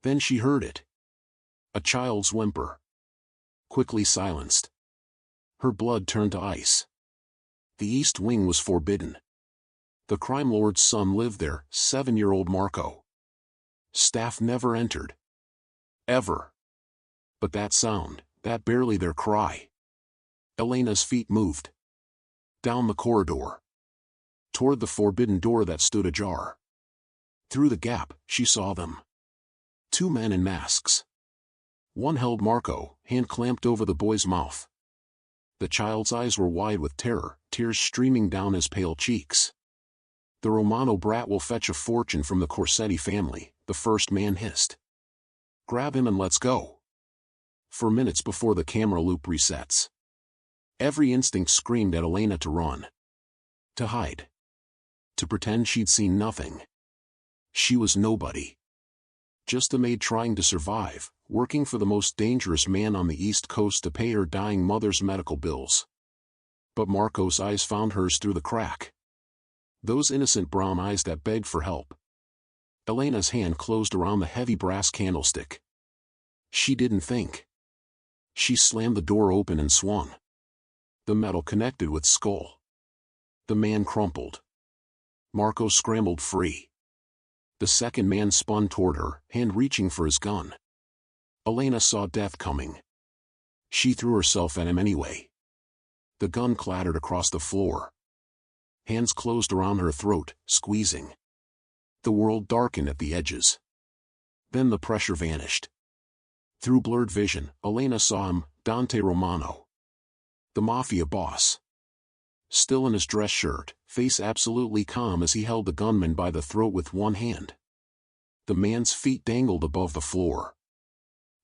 Then she heard it. A child's whimper. Quickly silenced. Her blood turned to ice. The East Wing was forbidden. The crime lord's son lived there, 7-year-old Marco. Staff never entered. Ever. But that sound, that barely their cry. Elena's feet moved. Down the corridor. Toward the forbidden door that stood ajar. Through the gap, she saw them. 2 men in masks. One held Marco, hand clamped over the boy's mouth. The child's eyes were wide with terror, tears streaming down his pale cheeks. The Romano brat will fetch a fortune from the Corsetti family, the first man hissed. Grab him and let's go. For minutes before the camera loop resets. Every instinct screamed at Elena to run. To hide. To pretend she'd seen nothing. She was nobody. Just a maid trying to survive, working for the most dangerous man on the East Coast to pay her dying mother's medical bills. But Marco's eyes found hers through the crack. Those innocent brown eyes that begged for help. Elena's hand closed around the heavy brass candlestick. She didn't think. She slammed the door open and swung. The metal connected with skull. The man crumpled. Marco scrambled free. The second man spun toward her, hand reaching for his gun. Elena saw death coming. She threw herself at him anyway. The gun clattered across the floor. Hands closed around her throat, squeezing. The world darkened at the edges. Then the pressure vanished. Through blurred vision, Elena saw him, Dante Romano. The Mafia boss. Still in his dress shirt, face absolutely calm as he held the gunman by the throat with one hand. The man's feet dangled above the floor.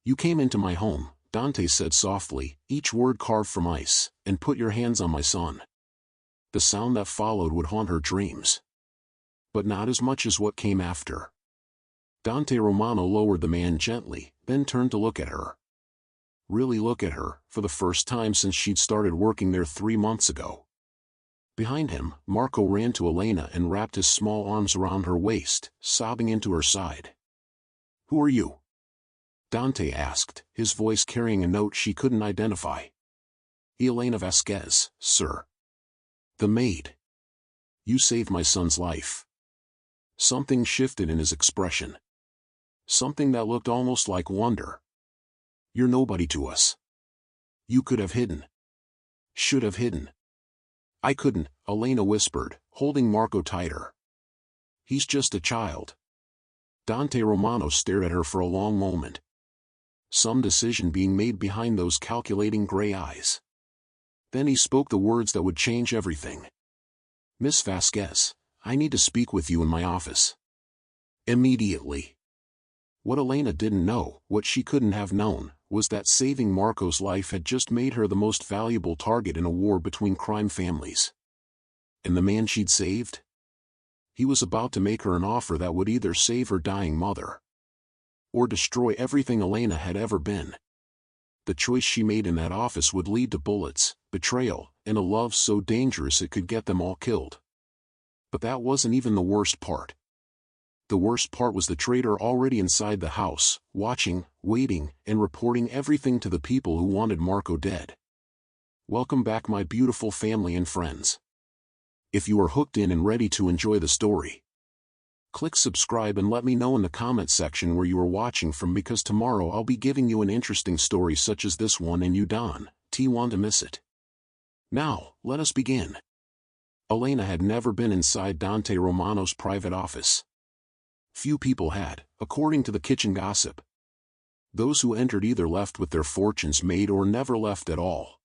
You came into my home, Dante said softly, each word carved from ice, and put your hands on my son. The sound that followed would haunt her dreams. But not as much as what came after. Dante Romano lowered the man gently, then turned to look at her. Really look at her, for the first time since she'd started working there 3 months ago. Behind him, Marco ran to Elena and wrapped his small arms around her waist, sobbing into her side. Who are you? Dante asked, his voice carrying a note she couldn't identify. Elena Vasquez, sir. The maid. You saved my son's life. Something shifted in his expression. Something that looked almost like wonder. You're nobody to us. You could have hidden. Should have hidden. I couldn't, Elena whispered, holding Marco tighter. He's just a child. Dante Romano stared at her for a long moment. Some decision being made behind those calculating gray eyes. Then he spoke the words that would change everything. Miss Vasquez, I need to speak with you in my office. Immediately. What Elena didn't know, what she couldn't have known, was that saving Marco's life had just made her the most valuable target in a war between crime families. And the man she'd saved? He was about to make her an offer that would either save her dying mother, or destroy everything Elena had ever been. The choice she made in that office would lead to bullets, betrayal, and a love so dangerous it could get them all killed. But that wasn't even the worst part. The worst part was the traitor already inside the house, watching, waiting, and reporting everything to the people who wanted Marco dead. Welcome back, my beautiful family and friends. If you are hooked in and ready to enjoy the story, click subscribe and let me know in the comment section where you are watching from, because tomorrow I'll be giving you an interesting story such as this one and you don't want to miss it. Now, let us begin. Elena had never been inside Dante Romano's private office. Few people had, according to the kitchen gossip. Those who entered either left with their fortunes made or never left at all.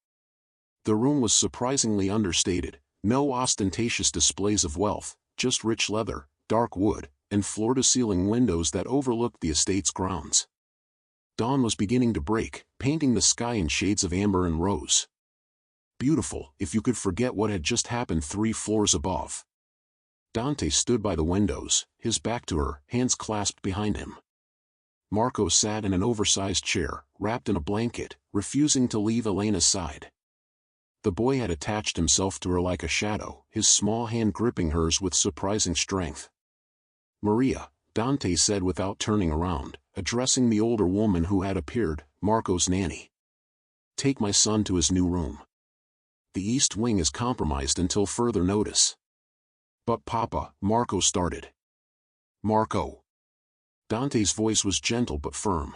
The room was surprisingly understated, no ostentatious displays of wealth, just rich leather, dark wood, and floor-to-ceiling windows that overlooked the estate's grounds. Dawn was beginning to break, painting the sky in shades of amber and rose. Beautiful, if you could forget what had just happened 3 floors above. Dante stood by the windows, his back to her, hands clasped behind him. Marco sat in an oversized chair, wrapped in a blanket, refusing to leave Elena's side. The boy had attached himself to her like a shadow, his small hand gripping hers with surprising strength. Maria, Dante said without turning around, addressing the older woman who had appeared, Marco's nanny. "Take my son to his new room. The East Wing is compromised until further notice." "But Papa," Marco started. "Marco." Dante's voice was gentle but firm.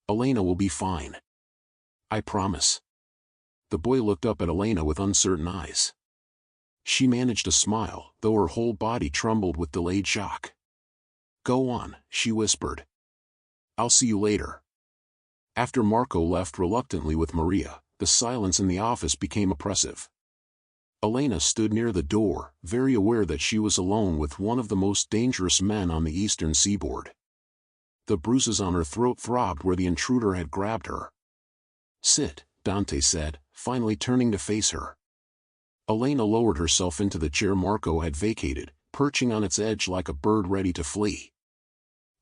"Elena will be fine. I promise." The boy looked up at Elena with uncertain eyes. She managed a smile, though her whole body trembled with delayed shock. "Go on," she whispered. "I'll see you later." After Marco left reluctantly with Maria, the silence in the office became oppressive. Elena stood near the door, very aware that she was alone with one of the most dangerous men on the eastern seaboard. The bruises on her throat throbbed where the intruder had grabbed her. "Sit," Dante said, finally turning to face her. Elena lowered herself into the chair Marco had vacated, perching on its edge like a bird ready to flee.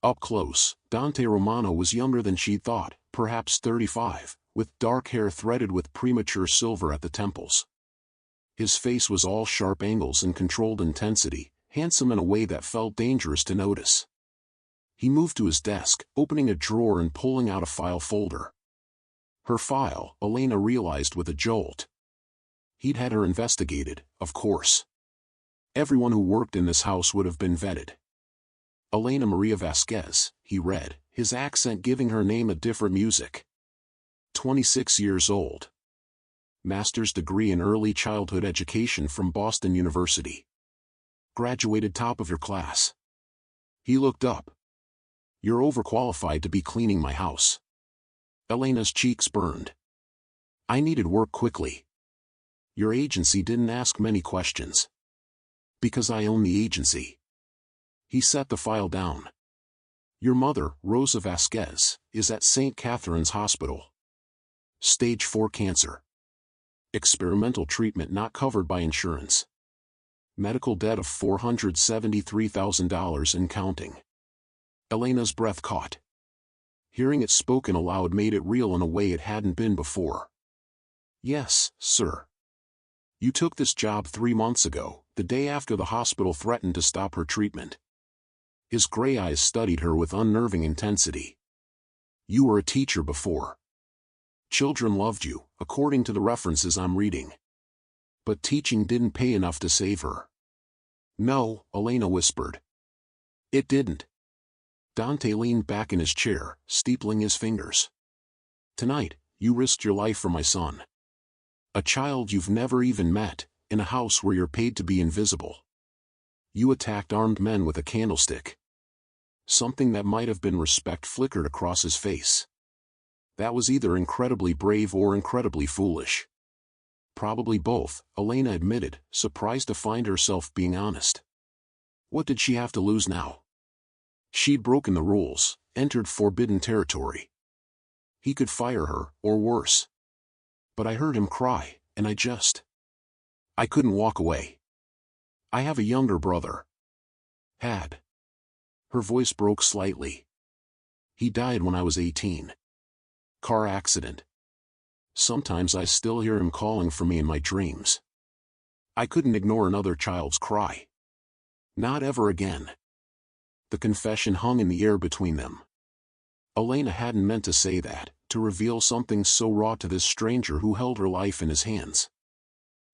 Up close, Dante Romano was younger than she'd thought, perhaps 35, with dark hair threaded with premature silver at the temples. His face was all sharp angles and controlled intensity, handsome in a way that felt dangerous to notice. He moved to his desk, opening a drawer and pulling out a file folder. Her file, Elena realized with a jolt. He'd had her investigated, of course. Everyone who worked in this house would have been vetted. Elena Maria Vasquez, he read, his accent giving her name a different music. 26 years old. Master's degree in early childhood education from Boston University. Graduated top of your class. He looked up. "You're overqualified to be cleaning my house." Elena's cheeks burned. "I needed work quickly." "Your agency didn't ask many questions." "Because I own the agency." He set the file down. "Your mother, Rosa Vasquez, is at St. Catherine's Hospital. Stage 4 cancer. Experimental treatment not covered by insurance. Medical debt of $473,000 and counting." Elena's breath caught. Hearing it spoken aloud made it real in a way it hadn't been before. "Yes, sir. You took this job 3 months ago, the day after the hospital threatened to stop her treatment." His gray eyes studied her with unnerving intensity. "You were a teacher before. Children loved you, according to the references I'm reading. But teaching didn't pay enough to save her." "No," Elena whispered. "It didn't." Dante leaned back in his chair, steepling his fingers. "Tonight, you risked your life for my son. A child you've never even met, in a house where you're paid to be invisible. You attacked armed men with a candlestick." Something that might have been respect flickered across his face. That was either incredibly brave or incredibly foolish. Probably both, Elena admitted, surprised to find herself being honest. What did she have to lose now? She'd broken the rules, entered forbidden territory. He could fire her, or worse. But I heard him cry, and I couldn't walk away. I have a younger brother. Had. Her voice broke slightly. He died when I was 18. Car accident. Sometimes I still hear him calling for me in my dreams. I couldn't ignore another child's cry. Not ever again. The confession hung in the air between them. Elena hadn't meant to say that, to reveal something so raw to this stranger who held her life in his hands.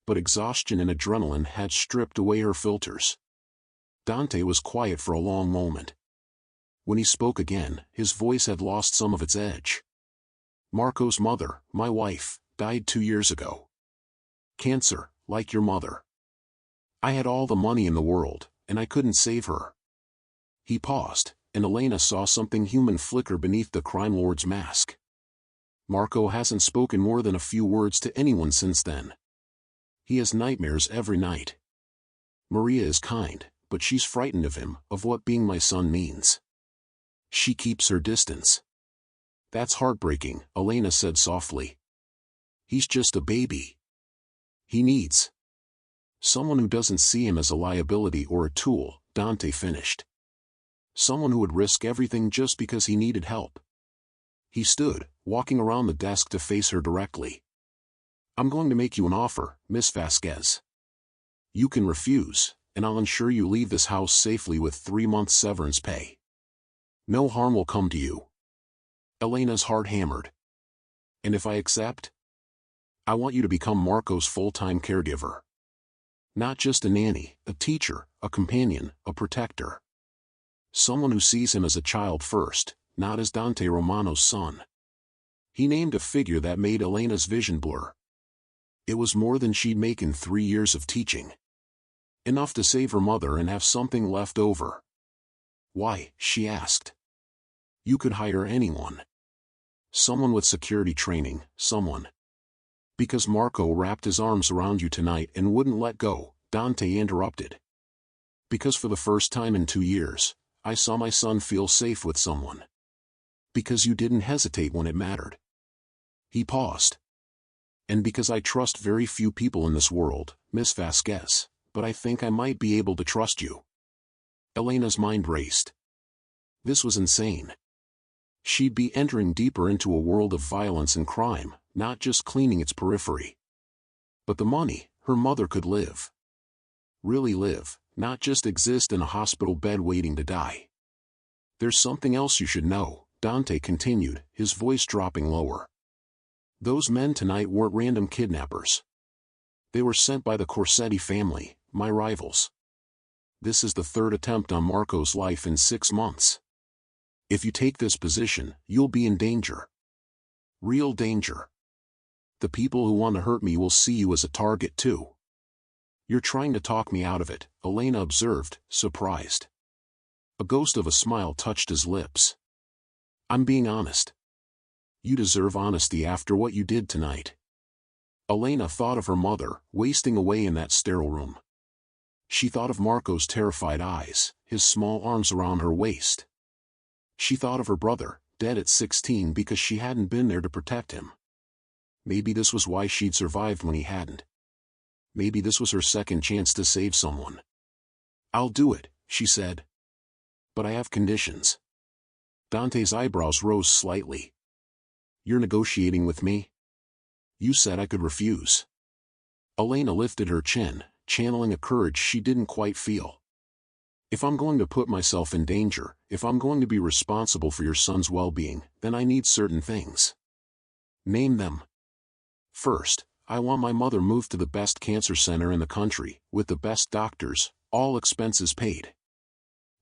But exhaustion and adrenaline had stripped away her filters. Dante was quiet for a long moment. When he spoke again, his voice had lost some of its edge. "Marco's mother, my wife, died 2 years ago. Cancer, like your mother. I had all the money in the world, and I couldn't save her." He paused, and Elena saw something human flicker beneath the crime lord's mask. "Marco hasn't spoken more than a few words to anyone since then. He has nightmares every night. Maria is kind, but she's frightened of him, of what being my son means. She keeps her distance." "That's heartbreaking," Elena said softly. "He's just a baby. He needs someone who doesn't see him as a liability or a tool," Dante finished. "Someone who would risk everything just because he needed help." He stood, walking around the desk to face her directly. "I'm going to make you an offer, Miss Vasquez. You can refuse, and I'll ensure you leave this house safely with 3 months' severance pay." No harm will come to you. Elena's heart hammered. And if I accept? I want you to become Marco's full-time caregiver. Not just a nanny, a teacher, a companion, a protector. Someone who sees him as a child first, not as Dante Romano's son. He named a figure that made Elena's vision blur. It was more than she'd make in 3 years of teaching. Enough to save her mother and have something left over. Why, she asked. You could hire anyone. Someone with security training, someone. Because Marco wrapped his arms around you tonight and wouldn't let go, Dante interrupted. Because for the first time in 2 years, I saw my son feel safe with someone. Because you didn't hesitate when it mattered. He paused. And because I trust very few people in this world, Miss Vasquez, but I think I might be able to trust you. Elena's mind raced. This was insane. She'd be entering deeper into a world of violence and crime, not just cleaning its periphery. But the money, her mother could live. Really live, not just exist in a hospital bed waiting to die. There's something else you should know, Dante continued, his voice dropping lower. Those men tonight weren't random kidnappers. They were sent by the Corsetti family, my rivals. This is the 3rd attempt on Marco's life in 6 months. If you take this position, you'll be in danger. Real danger. The people who want to hurt me will see you as a target too. You're trying to talk me out of it, Elena observed, surprised. A ghost of a smile touched his lips. I'm being honest. You deserve honesty after what you did tonight. Elena thought of her mother, wasting away in that sterile room. She thought of Marco's terrified eyes, his small arms around her waist. She thought of her brother, dead at 16 because she hadn't been there to protect him. Maybe this was why she'd survived when he hadn't. Maybe this was her second chance to save someone. I'll do it, she said. But I have conditions. Dante's eyebrows rose slightly. You're negotiating with me? You said I could refuse. Elena lifted her chin, channeling a courage she didn't quite feel. If I'm going to put myself in danger, if I'm going to be responsible for your son's well-being, then I need certain things. Name them. First, I want my mother moved to the best cancer center in the country, with the best doctors, all expenses paid.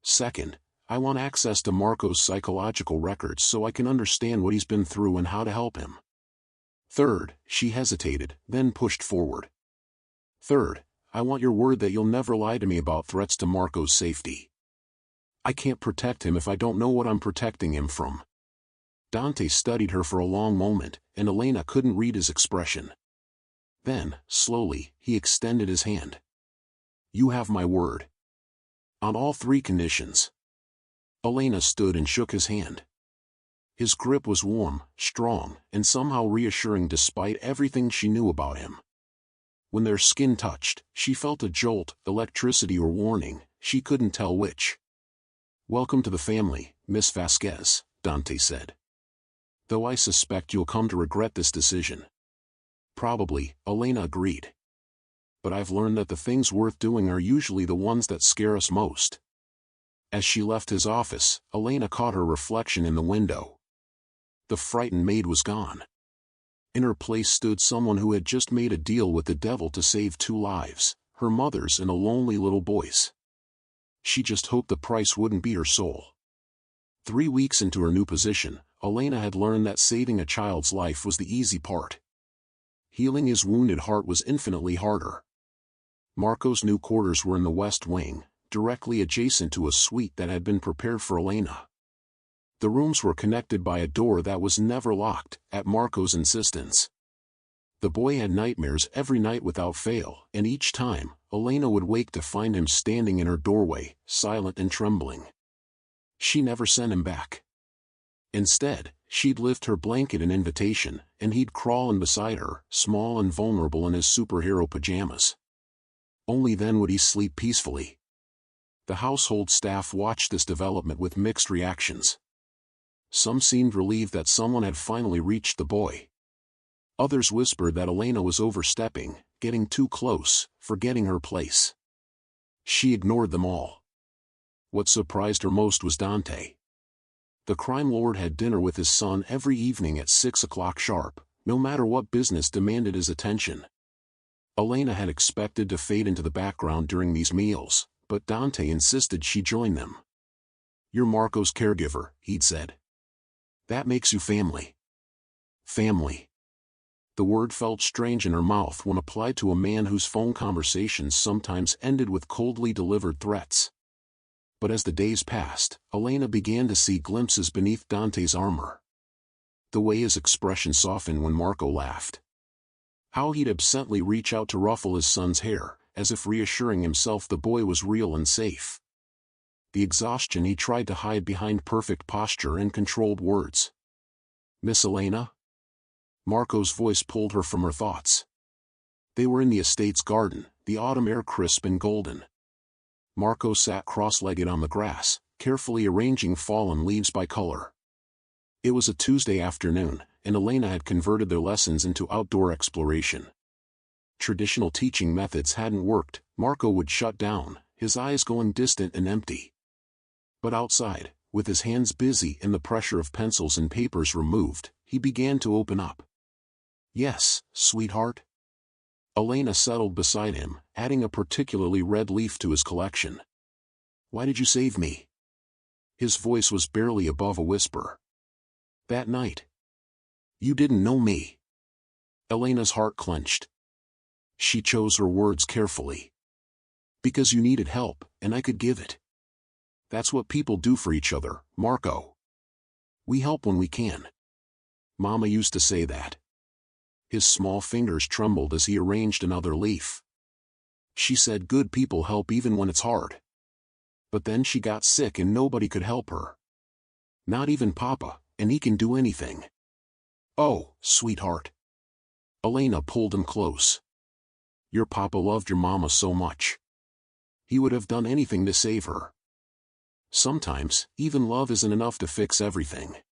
Second, I want access to Marco's psychological records so I can understand what he's been through and how to help him. Third, she hesitated, then pushed forward. Third, I want your word that you'll never lie to me about threats to Marco's safety. I can't protect him if I don't know what I'm protecting him from. Dante studied her for a long moment, and Elena couldn't read his expression. Then, slowly, he extended his hand. You have my word. On all 3 conditions. Elena stood and shook his hand. His grip was warm, strong, and somehow reassuring despite everything she knew about him. When their skin touched, she felt a jolt, electricity or warning, she couldn't tell which. Welcome to the family, Miss Vasquez, Dante said. Though I suspect you'll come to regret this decision. Probably, Elena agreed. But I've learned that the things worth doing are usually the ones that scare us most. As she left his office, Elena caught her reflection in the window. The frightened maid was gone. In her place stood someone who had just made a deal with the devil to save 2 lives, her mother's and a lonely little boy's. She just hoped the price wouldn't be her soul. 3 weeks into her new position, Elena had learned that saving a child's life was the easy part. Healing his wounded heart was infinitely harder. Marco's new quarters were in the West Wing, directly adjacent to a suite that had been prepared for Elena. The rooms were connected by a door that was never locked, at Marco's insistence. The boy had nightmares every night without fail, and each time, Elena would wake to find him standing in her doorway, silent and trembling. She never sent him back. Instead, she'd lift her blanket in invitation, and he'd crawl in beside her, small and vulnerable in his superhero pajamas. Only then would he sleep peacefully. The household staff watched this development with mixed reactions. Some seemed relieved that someone had finally reached the boy. Others whispered that Elena was overstepping, getting too close, forgetting her place. She ignored them all. What surprised her most was Dante. The crime lord had dinner with his son every evening at 6 o'clock sharp, no matter what business demanded his attention. Elena had expected to fade into the background during these meals, but Dante insisted she join them. "You're Marco's caregiver," he'd said. "That makes you family." Family. The word felt strange in her mouth when applied to a man whose phone conversations sometimes ended with coldly delivered threats. But as the days passed, Elena began to see glimpses beneath Dante's armor. The way his expression softened when Marco laughed. How he'd absently reach out to ruffle his son's hair, as if reassuring himself the boy was real and safe. The exhaustion he tried to hide behind perfect posture and controlled words. "Miss Elena?" Marco's voice pulled her from her thoughts. They were in the estate's garden, the autumn air crisp and golden. Marco sat cross-legged on the grass, carefully arranging fallen leaves by color. It was a Tuesday afternoon, and Elena had converted their lessons into outdoor exploration. Traditional teaching methods hadn't worked. Marco would shut down, his eyes going distant and empty. But outside, with his hands busy and the pressure of pencils and papers removed, he began to open up. "Yes, sweetheart?" Elena settled beside him, adding a particularly red leaf to his collection. "Why did you save me?" His voice was barely above a whisper. "That night. You didn't know me." Elena's heart clenched. She chose her words carefully. "Because you needed help, and I could give it. That's what people do for each other, Marco. We help when we can. Mama used to say that." His small fingers trembled as he arranged another leaf. "She said good people help even when it's hard. But then she got sick and nobody could help her. Not even Papa, and he can do anything." "Oh, sweetheart." Elena pulled him close. "Your Papa loved your Mama so much. He would have done anything to save her. Sometimes, even love isn't enough to fix everything.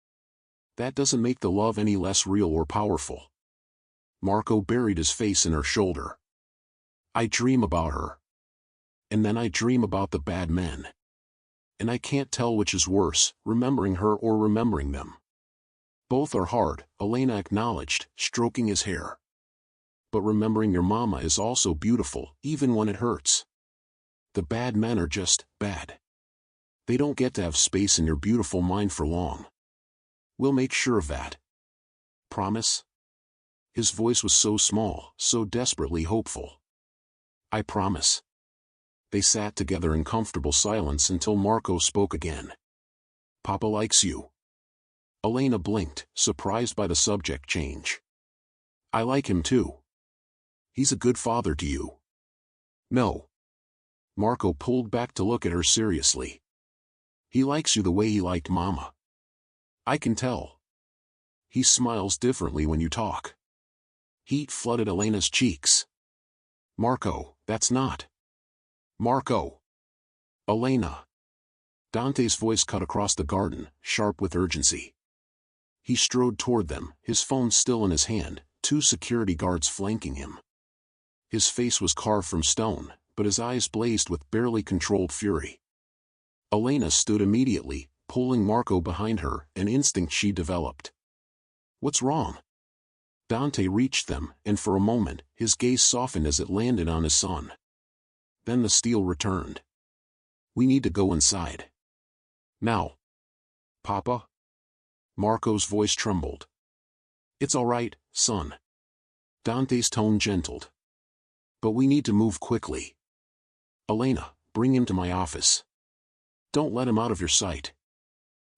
That doesn't make the love any less real or powerful." Marco buried his face in her shoulder. "I dream about her. And then I dream about the bad men. And I can't tell which is worse, remembering her or remembering them." "Both are hard," Elena acknowledged, stroking his hair. "But remembering your Mama is also beautiful, even when it hurts. The bad men are just bad. They don't get to have space in your beautiful mind for long. We'll make sure of that. Promise?" His voice was so small, so desperately hopeful. "I promise." They sat together in comfortable silence until Marco spoke again. "Papa likes you." Elena blinked, surprised by the subject change. "I like him too. He's a good father to you." "No." Marco pulled back to look at her seriously. "He likes you the way he liked Mama. I can tell. He smiles differently when you talk." Heat flooded Elena's cheeks. "Marco, that's not." "Marco." "Elena." Dante's voice cut across the garden, sharp with urgency. He strode toward them, his phone still in his hand, 2 security guards flanking him. His face was carved from stone, but his eyes blazed with barely controlled fury. Elena stood immediately, pulling Marco behind her, an instinct she developed. "What's wrong?" Dante reached them, and for a moment, his gaze softened as it landed on his son. Then the steel returned. "We need to go inside. Now." "Papa?" Marco's voice trembled. "It's all right, son." Dante's tone gentled. "But we need to move quickly. Elena, bring him to my office. Don't let him out of your sight."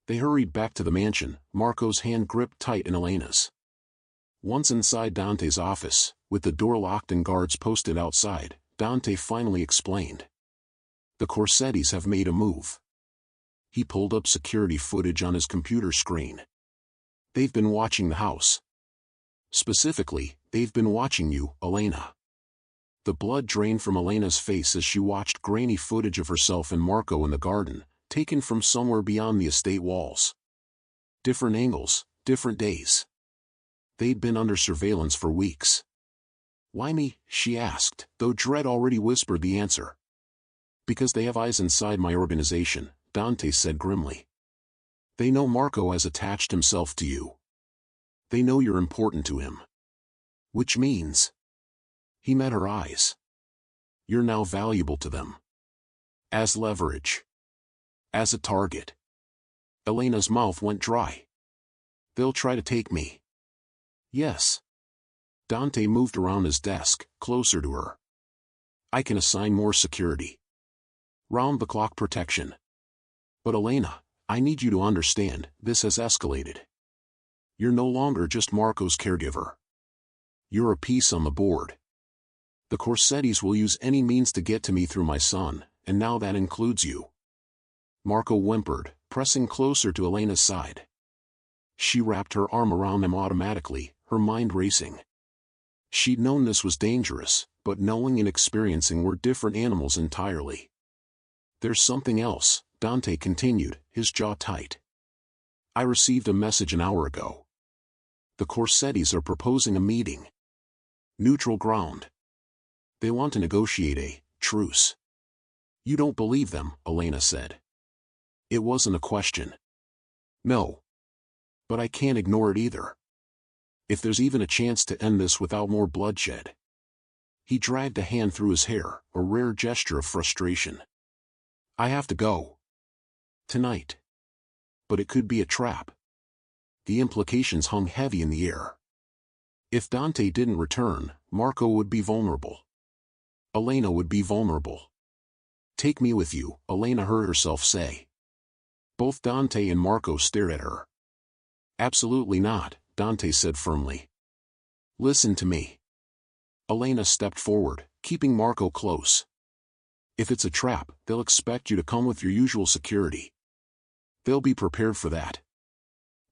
They hurried back to the mansion, Marco's hand gripped tight in Elena's. Once inside Dante's office, with the door locked and guards posted outside, Dante finally explained. "The Corsettis have made a move." He pulled up security footage on his computer screen. "They've been watching the house. Specifically, they've been watching you, Elena." The blood drained from Elena's face as she watched grainy footage of herself and Marco in the garden, taken from somewhere beyond the estate walls. Different angles, different days. They'd been under surveillance for weeks. "Why me?" she asked, though dread already whispered the answer. "Because they have eyes inside my organization," Dante said grimly. They know Marco has attached himself to you. They know you're important to him. Which means... He met her eyes. You're now valuable to them. As leverage. As a target. Elena's mouth went dry. They'll try to take me. Yes. Dante moved around his desk, closer to her. I can assign more security. Round-the-clock protection. But Elena, I need you to understand, this has escalated. You're no longer just Marco's caregiver. You're a piece on the board. The Corsettis will use any means to get to me through my son, and now that includes you. Marco whimpered, pressing closer to Elena's side. She wrapped her arm around him automatically, her mind racing. She'd known this was dangerous, but knowing and experiencing were different animals entirely. There's something else, Dante continued, his jaw tight. I received a message an hour ago. The Corsettis are proposing a meeting. Neutral ground. They want to negotiate a truce. You don't believe them, Elena said. It wasn't a question. No. But I can't ignore it either. If there's even a chance to end this without more bloodshed. He dragged a hand through his hair, a rare gesture of frustration. I have to go. Tonight. But it could be a trap. The implications hung heavy in the air. If Dante didn't return, Marco would be vulnerable. Elena would be vulnerable. Take me with you, Elena heard herself say. Both Dante and Marco stared at her. Absolutely not, Dante said firmly. Listen to me. Elena stepped forward, keeping Marco close. If it's a trap, they'll expect you to come with your usual security. They'll be prepared for that.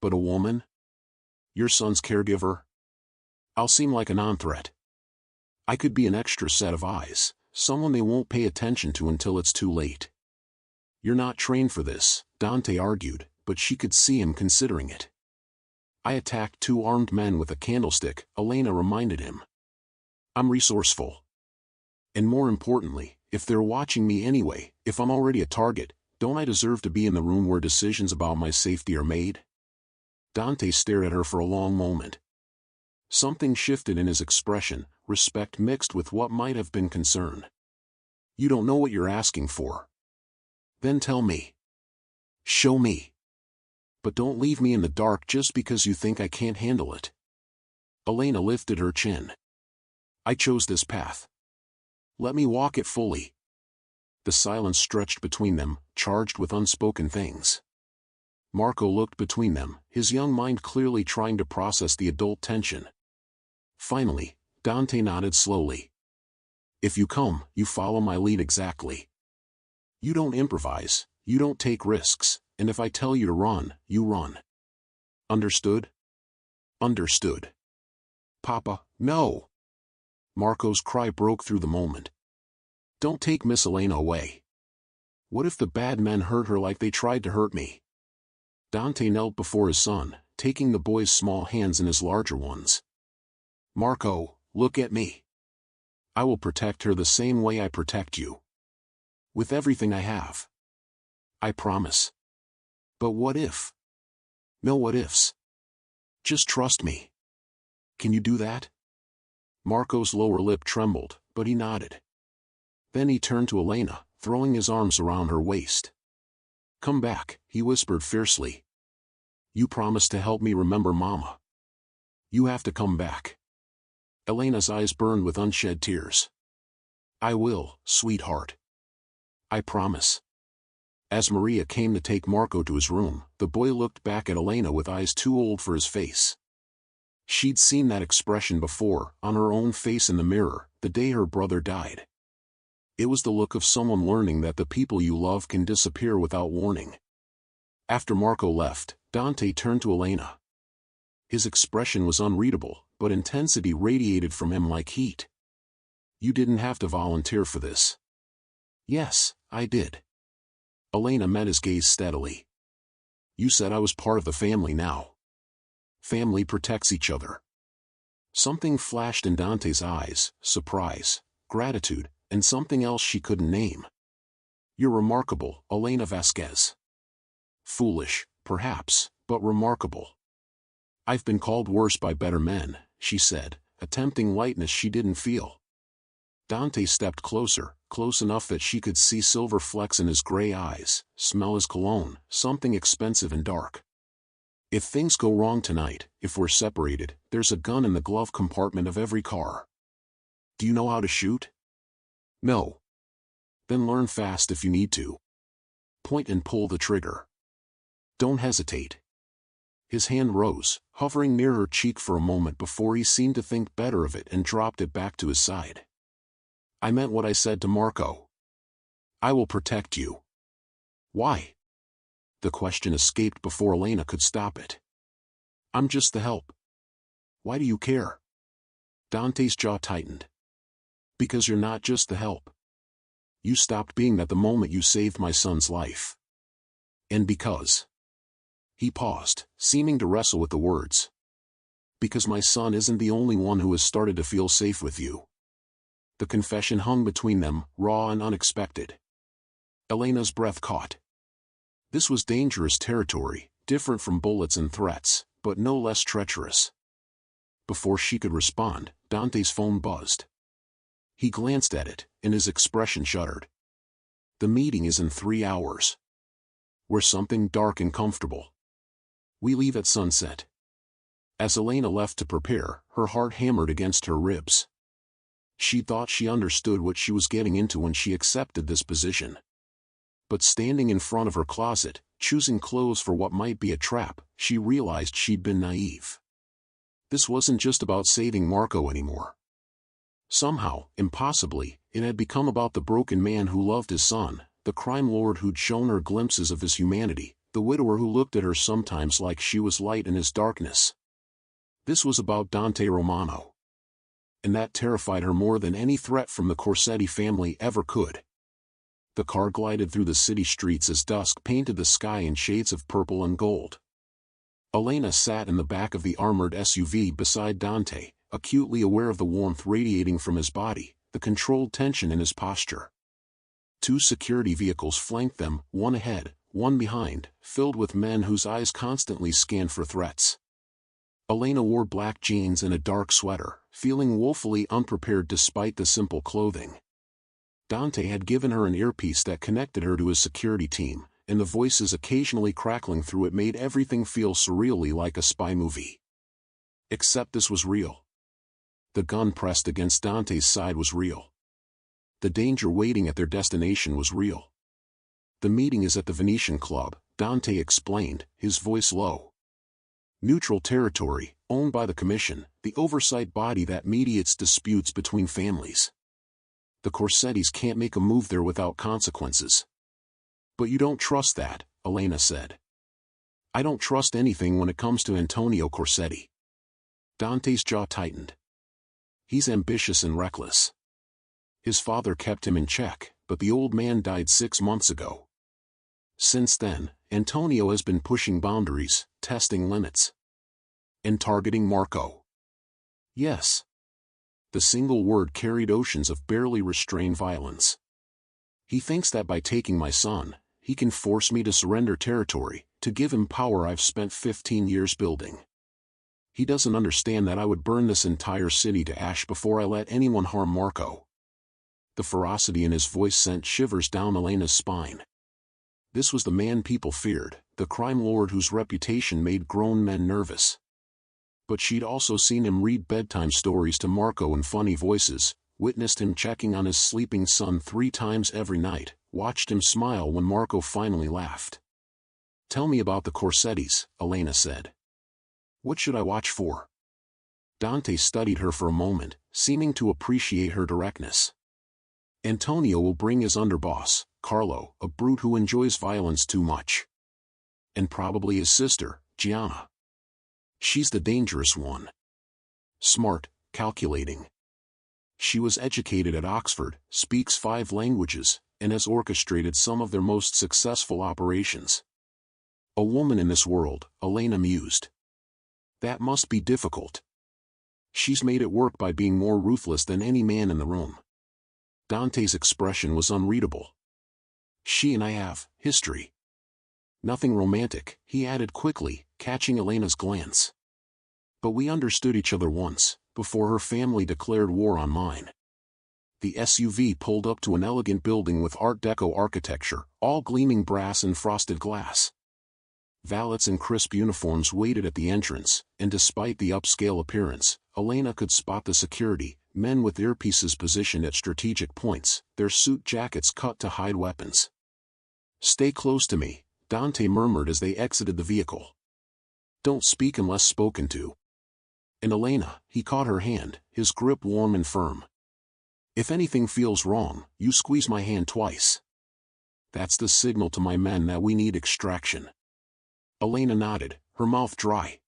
But a woman? Your son's caregiver? I'll seem like a non-threat. I could be an extra set of eyes, someone they won't pay attention to until it's too late. You're not trained for this, Dante argued, but she could see him considering it. I attacked 2 armed men with a candlestick, Elena reminded him. I'm resourceful. And more importantly, if they're watching me anyway, if I'm already a target, don't I deserve to be in the room where decisions about my safety are made? Dante stared at her for a long moment. Something shifted in his expression, respect mixed with what might have been concern. You don't know what you're asking for. Then tell me. Show me. But don't leave me in the dark just because you think I can't handle it. Elena lifted her chin. I chose this path. Let me walk it fully. The silence stretched between them, charged with unspoken things. Marco looked between them, his young mind clearly trying to process the adult tension. Finally, Dante nodded slowly. If you come, you follow my lead exactly. You don't improvise, you don't take risks, and if I tell you to run, you run. Understood? Understood. Papa, no! Marco's cry broke through the moment. Don't take Miss Elena away. What if the bad men hurt her like they tried to hurt me? Dante knelt before his son, taking the boy's small hands in his larger ones. Marco, look at me. I will protect her the same way I protect you. With everything I have. I promise. But what if? No what ifs. Just trust me. Can you do that? Marco's lower lip trembled, but he nodded. Then he turned to Elena, throwing his arms around her waist. Come back, he whispered fiercely. You promised to help me remember Mama. You have to come back. Elena's eyes burned with unshed tears. I will, sweetheart. I promise. As Maria came to take Marco to his room, the boy looked back at Elena with eyes too old for his face. She'd seen that expression before, on her own face in the mirror, the day her brother died. It was the look of someone learning that the people you love can disappear without warning. After Marco left, Dante turned to Elena. His expression was unreadable, but intensity radiated from him like heat. You didn't have to volunteer for this. Yes, I did. Elena met his gaze steadily. You said I was part of the family now. Family protects each other. Something flashed in Dante's eyes, surprise, gratitude, and something else she couldn't name. You're remarkable, Elena Vasquez. Foolish, Perhaps, but remarkable. I've been called worse by better men, she said, attempting lightness she didn't feel. Dante stepped closer, close enough that she could see silver flecks in his gray eyes, smell his cologne, something expensive and dark. If things go wrong tonight, if we're separated, there's a gun in the glove compartment of every car. Do you know how to shoot? No. Then learn fast if you need to. Point and pull the trigger. Don't hesitate. His hand rose, hovering near her cheek for a moment before he seemed to think better of it and dropped it back to his side. I meant what I said to Marco. I will protect you. Why? The question escaped before Elena could stop it. I'm just the help. Why do you care? Dante's jaw tightened. Because you're not just the help. You stopped being that the moment you saved my son's life. And because... He paused, seeming to wrestle with the words. Because my son isn't the only one who has started to feel safe with you. The confession hung between them, raw and unexpected. Elena's breath caught. This was dangerous territory, different from bullets and threats, but no less treacherous. Before she could respond, Dante's phone buzzed. He glanced at it, and his expression shuddered. The meeting is in 3 hours. We're something dark and comfortable. We leave at sunset. As Elena left to prepare, her heart hammered against her ribs. She thought she understood what she was getting into when she accepted this position. But standing in front of her closet, choosing clothes for what might be a trap, she realized she'd been naive. This wasn't just about saving Marco anymore. Somehow, impossibly, it had become about the broken man who loved his son, the crime lord who'd shown her glimpses of his humanity, the widower who looked at her sometimes like she was light in his darkness. This was about Dante Romano. And that terrified her more than any threat from the Corsetti family ever could. The car glided through the city streets as dusk painted the sky in shades of purple and gold. Elena sat in the back of the armored SUV beside Dante, acutely aware of the warmth radiating from his body, the controlled tension in his posture. 2 security vehicles flanked them, one ahead, one behind, filled with men whose eyes constantly scanned for threats. Elena wore black jeans and a dark sweater, feeling woefully unprepared despite the simple clothing. Dante had given her an earpiece that connected her to his security team, and the voices occasionally crackling through it made everything feel surreally like a spy movie. Except this was real. The gun pressed against Dante's side was real. The danger waiting at their destination was real. The meeting is at the Venetian Club, Dante explained, his voice low. Neutral territory, owned by the Commission, the oversight body that mediates disputes between families. The Corsettis can't make a move there without consequences. But you don't trust that, Elena said. I don't trust anything when it comes to Antonio Corsetti. Dante's jaw tightened. He's ambitious and reckless. His father kept him in check, but the old man died 6 months ago. Since then, Antonio has been pushing boundaries, testing limits. And targeting Marco. Yes. The single word carried oceans of barely restrained violence. He thinks that by taking my son, he can force me to surrender territory, to give him power I've spent 15 years building. He doesn't understand that I would burn this entire city to ash before I let anyone harm Marco. The ferocity in his voice sent shivers down Elena's spine. This was the man people feared, the crime lord whose reputation made grown men nervous. But she'd also seen him read bedtime stories to Marco in funny voices, witnessed him checking on his sleeping son 3 times every night, watched him smile when Marco finally laughed. Tell me about the Corsettis, Elena said. What should I watch for? Dante studied her for a moment, seeming to appreciate her directness. Antonio will bring his underboss, Carlo, a brute who enjoys violence too much. And probably his sister, Gianna. She's the dangerous one. Smart, calculating. She was educated at Oxford, speaks 5 languages, and has orchestrated some of their most successful operations. A woman in this world, Elena mused. That must be difficult. She's made it work by being more ruthless than any man in the room. Dante's expression was unreadable. She and I have history. Nothing romantic, he added quickly, catching Elena's glance. But we understood each other once, before her family declared war on mine. The SUV pulled up to an elegant building with Art Deco architecture, all gleaming brass and frosted glass. Valets in crisp uniforms waited at the entrance, and despite the upscale appearance, Elena could spot the security, men with earpieces positioned at strategic points, their suit jackets cut to hide weapons. "Stay close to me," Dante murmured as they exited the vehicle. "Don't speak unless spoken to." And Elena, he caught her hand, his grip warm and firm. "If anything feels wrong, you squeeze my hand twice. That's the signal to my men that we need extraction." Elena nodded, her mouth dry.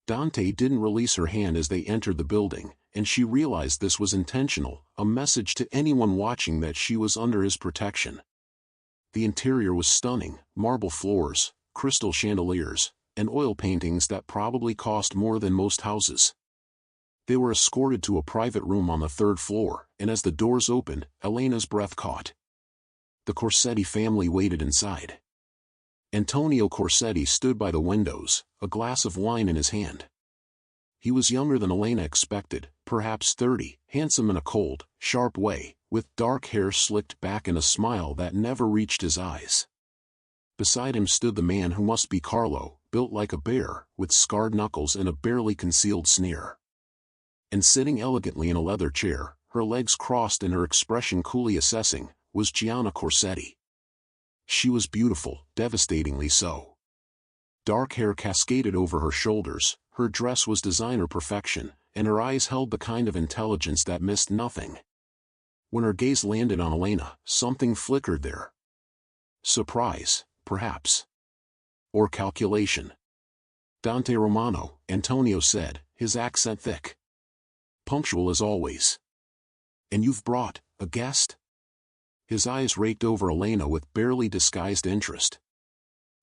Dante didn't release her hand as they entered the building, and she realized this was intentional, a message to anyone watching that she was under his protection. The interior was stunning, marble floors, crystal chandeliers, and oil paintings that probably cost more than most houses. They were escorted to a private room on the third floor, and as the doors opened, Elena's breath caught. The Corsetti family waited inside. Antonio Corsetti stood by the windows, a glass of wine in his hand. He was younger than Elena expected, perhaps 30, handsome in a cold, sharp way, with dark hair slicked back and a smile that never reached his eyes. Beside him stood the man who must be Carlo, built like a bear, with scarred knuckles and a barely concealed sneer. And sitting elegantly in a leather chair, her legs crossed and her expression coolly assessing, was Gianna Corsetti. She was beautiful, devastatingly so. Dark hair cascaded over her shoulders, her dress was designer perfection, and her eyes held the kind of intelligence that missed nothing. When her gaze landed on Elena, something flickered there. Surprise, perhaps. Or calculation. "Dante Romano," Antonio said, his accent thick. Punctual as always. "And you've brought a guest?" His eyes raked over Elena with barely disguised interest.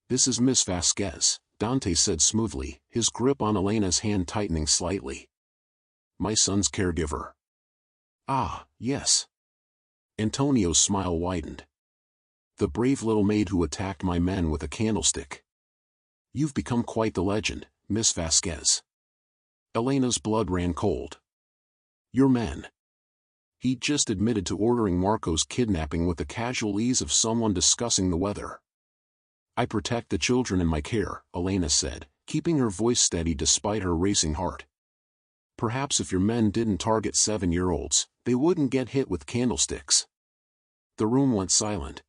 "This is Miss Vasquez," Dante said smoothly, his grip on Elena's hand tightening slightly. "My son's caregiver." "Ah, yes." Antonio's smile widened. "The brave little maid who attacked my men with a candlestick. You've become quite the legend, Miss Vasquez." Elena's blood ran cold. "Your men." He'd just admitted to ordering Marco's kidnapping with the casual ease of someone discussing the weather. "I protect the children in my care," Elena said, keeping her voice steady despite her racing heart. "Perhaps if your men didn't target 7-year-olds, they wouldn't get hit with candlesticks." The room went silent.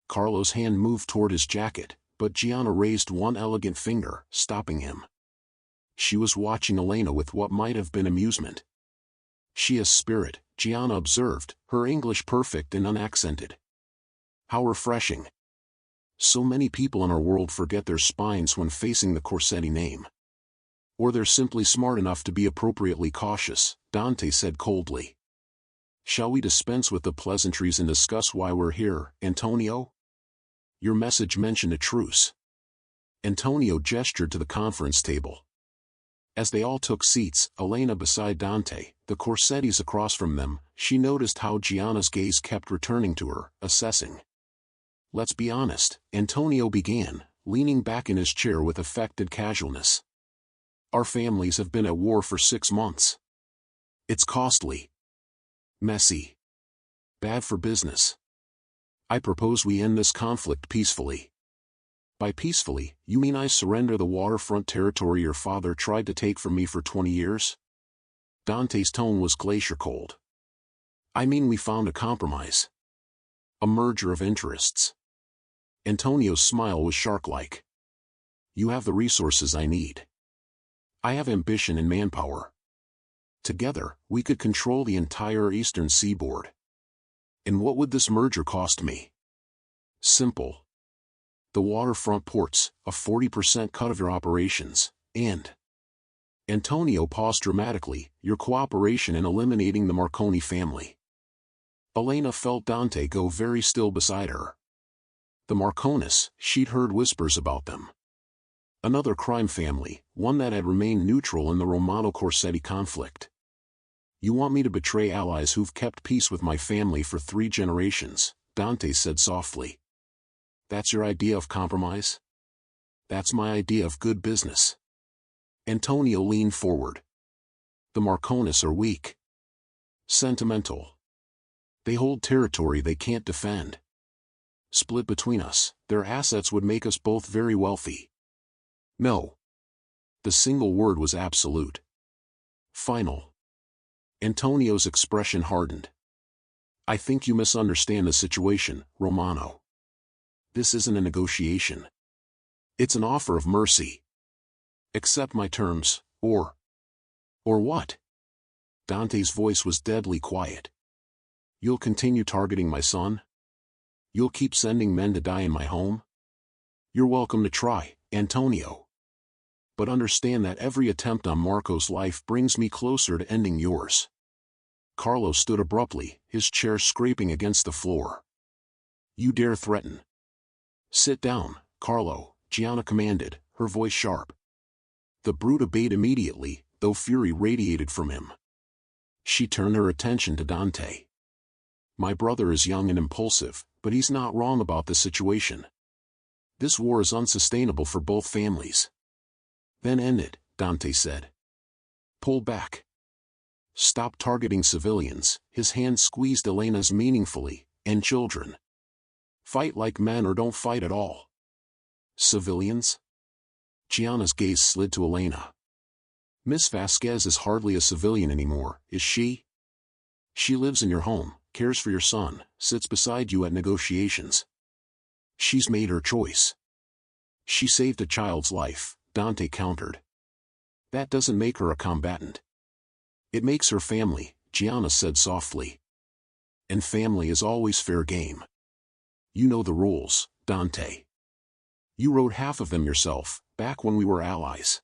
Carlo's hand moved toward his jacket, but Gianna raised one elegant finger, stopping him. She was watching Elena with what might have been amusement. "She has spirit," Gianna observed, her English perfect and unaccented. "How refreshing. So many people in our world forget their spines when facing the Corsetti name. Or they're simply smart enough to be appropriately cautious," Dante said coldly. "Shall we dispense with the pleasantries and discuss why we're here, Antonio? Your message mentioned a truce." Antonio gestured to the conference table. As they all took seats, Elena beside Dante, the Corsettis across from them, she noticed how Gianna's gaze kept returning to her, assessing. "Let's be honest," Antonio began, leaning back in his chair with affected casualness. "Our families have been at war for 6 months. It's costly. Messy. Bad for business. I propose we end this conflict peacefully." "By peacefully, you mean I surrender the waterfront territory your father tried to take from me for 20 years? Dante's tone was glacier cold. "I mean we found a compromise. A merger of interests." Antonio's smile was shark-like. "You have the resources I need. I have ambition and manpower. Together, we could control the entire eastern seaboard. And what would this merger cost me? Simple. The waterfront ports, a 40% cut of your operations, and—" Antonio paused dramatically, "your cooperation in eliminating the Marconi family." Elena felt Dante go very still beside her. The Marconis, she'd heard whispers about them. Another crime family, one that had remained neutral in the Romano-Corsetti conflict. "You want me to betray allies who've kept peace with my family for 3 generations, Dante said softly. That's your idea of compromise? That's my idea of good business. Antonio leaned forward. The Marconis are weak. Sentimental. They hold territory they can't defend. Split between us, their assets would make us both very wealthy. No. The single word was absolute. Final. Antonio's expression hardened. I think you misunderstand the situation, Romano. This isn't a negotiation. It's an offer of mercy. Accept my terms, or what? Dante's voice was deadly quiet. You'll continue targeting my son? You'll keep sending men to die in my home? You're welcome to try, Antonio. But understand that every attempt on Marco's life brings me closer to ending yours. Carlo stood abruptly, his chair scraping against the floor. You dare threaten? Sit down, Carlo, Gianna commanded, her voice sharp. The brute obeyed immediately, though fury radiated from him. She turned her attention to Dante. My brother is young and impulsive, but he's not wrong about the situation. This war is unsustainable for both families. Then end it, Dante said. Pull back. Stop targeting civilians, his hand squeezed Elena's meaningfully, and children. Fight like men or don't fight at all. Civilians? Gianna's gaze slid to Elena. Miss Vasquez is hardly a civilian anymore, is she? She lives in your home, cares for your son, sits beside you at negotiations. She's made her choice. She saved a child's life, Dante countered. That doesn't make her a combatant. It makes her family, Gianna said softly. And family is always fair game. You know the rules, Dante. You wrote half of them yourself, back when we were allies.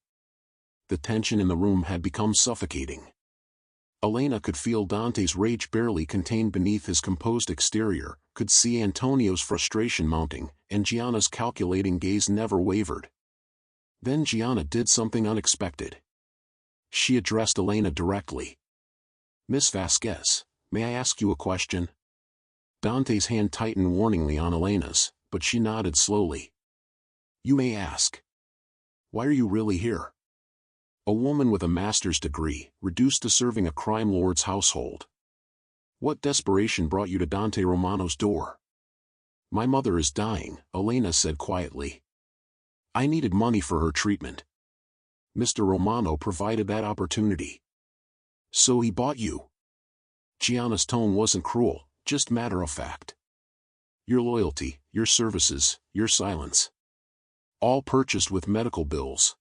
The tension in the room had become suffocating. Elena could feel Dante's rage barely contained beneath his composed exterior, could see Antonio's frustration mounting, and Gianna's calculating gaze never wavered. Then Gianna did something unexpected. She addressed Elena directly. Miss Vasquez, may I ask you a question? Dante's hand tightened warningly on Elena's, but she nodded slowly. You may ask. Why are you really here? A woman with a master's degree, reduced to serving a crime lord's household. What desperation brought you to Dante Romano's door? My mother is dying, Elena said quietly. I needed money for her treatment. Mr. Romano provided that opportunity. So he bought you. Gianna's tone wasn't cruel, just matter of fact. Your loyalty, your services, your silence. All purchased with medical bills.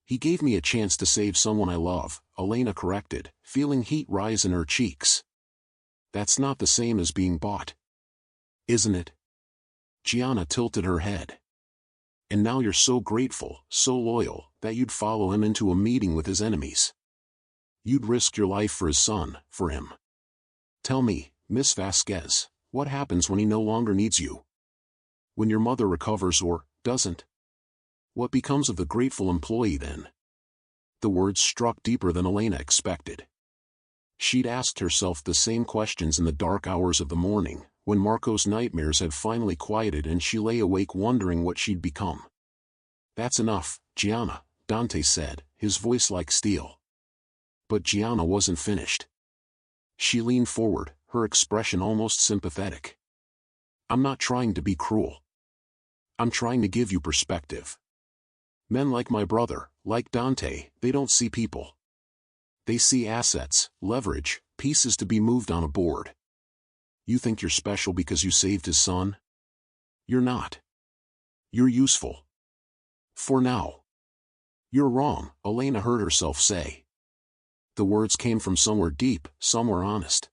He gave me a chance to save someone I love, Elena corrected, feeling heat rise in her cheeks. That's not the same as being bought. Isn't it? Gianna tilted her head. And now you're so grateful, so loyal, that you'd follow him into a meeting with his enemies. You'd risk your life for his son, for him. Tell me, Miss Vasquez, what happens when he no longer needs you? When your mother recovers or doesn't? What becomes of the grateful employee then? The words struck deeper than Elena expected. She'd asked herself the same questions in the dark hours of the morning, when Marco's nightmares had finally quieted and she lay awake wondering what she'd become. That's enough, Gianna, Dante said, his voice like steel. But Gianna wasn't finished. She leaned forward, her expression almost sympathetic. I'm not trying to be cruel. I'm trying to give you perspective. Men like my brother, like Dante, they don't see people. They see assets, leverage, pieces to be moved on a board. You think you're special because you saved his son? You're not. You're useful. For now. You're wrong, Elena heard herself say. The words came from somewhere deep, somewhere honest.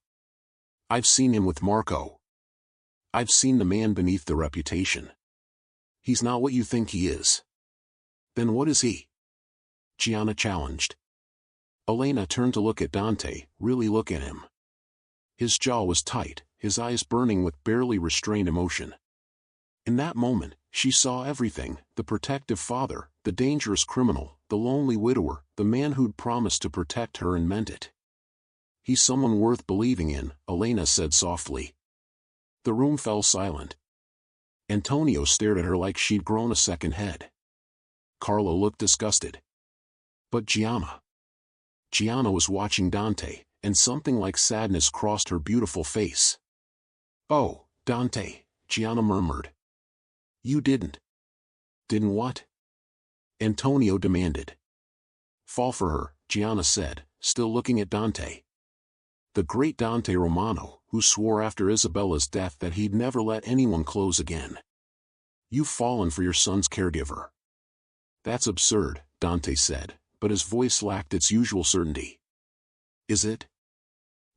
I've seen him with Marco. I've seen the man beneath the reputation. He's not what you think he is. Then what is he? Gianna challenged. Elena turned to look at Dante, really look at him. His jaw was tight, his eyes burning with barely restrained emotion. In that moment, she saw everything, the protective father, the dangerous criminal, the lonely widower, the man who'd promised to protect her and meant it. He's someone worth believing in, Elena said softly. The room fell silent. Antonio stared at her like she'd grown a second head. Carlo looked disgusted. But Gianna was watching Dante, and something like sadness crossed her beautiful face. "Oh, Dante," Gianna murmured. "You didn't." "Didn't what?" Antonio demanded. "Fall for her," Gianna said, still looking at Dante. The great Dante Romano, who swore after Isabella's death that he'd never let anyone close again. "You've fallen for your son's caregiver." "That's absurd," Dante said, but his voice lacked its usual certainty. "Is it?"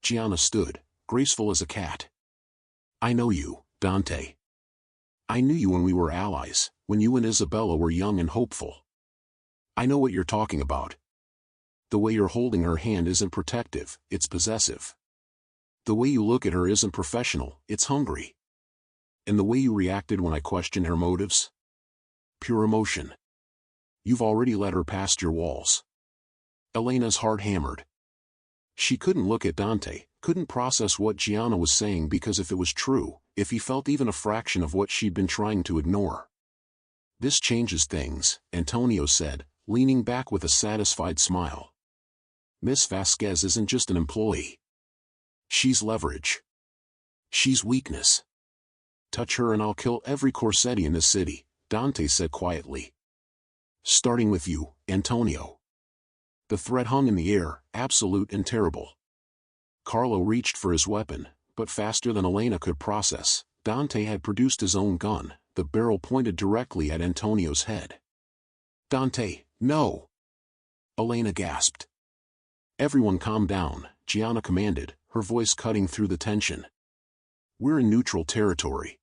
Gianna stood, graceful as a cat. "I know you, Dante. I knew you when we were allies, when you and Isabella were young and hopeful. I know what you're talking about. The way you're holding her hand isn't protective, it's possessive. The way you look at her isn't professional, it's hungry. And the way you reacted when I questioned her motives? Pure emotion. You've already let her past your walls." Elena's heart hammered. She couldn't look at Dante, couldn't process what Gianna was saying, because if it was true, if he felt even a fraction of what she'd been trying to ignore. "This changes things," Antonio said, leaning back with a satisfied smile. "Miss Vasquez isn't just an employee. She's leverage. She's weakness. Touch her and I'll kill every Corsetti in this city," Dante said quietly. "Starting with you, Antonio." The threat hung in the air, absolute and terrible. Carlo reached for his weapon, but faster than Elena could process, Dante had produced his own gun, the barrel pointed directly at Antonio's head. "Dante, no!" Elena gasped. "Everyone calm down," Gianna commanded, her voice cutting through the tension. "We're in neutral territory.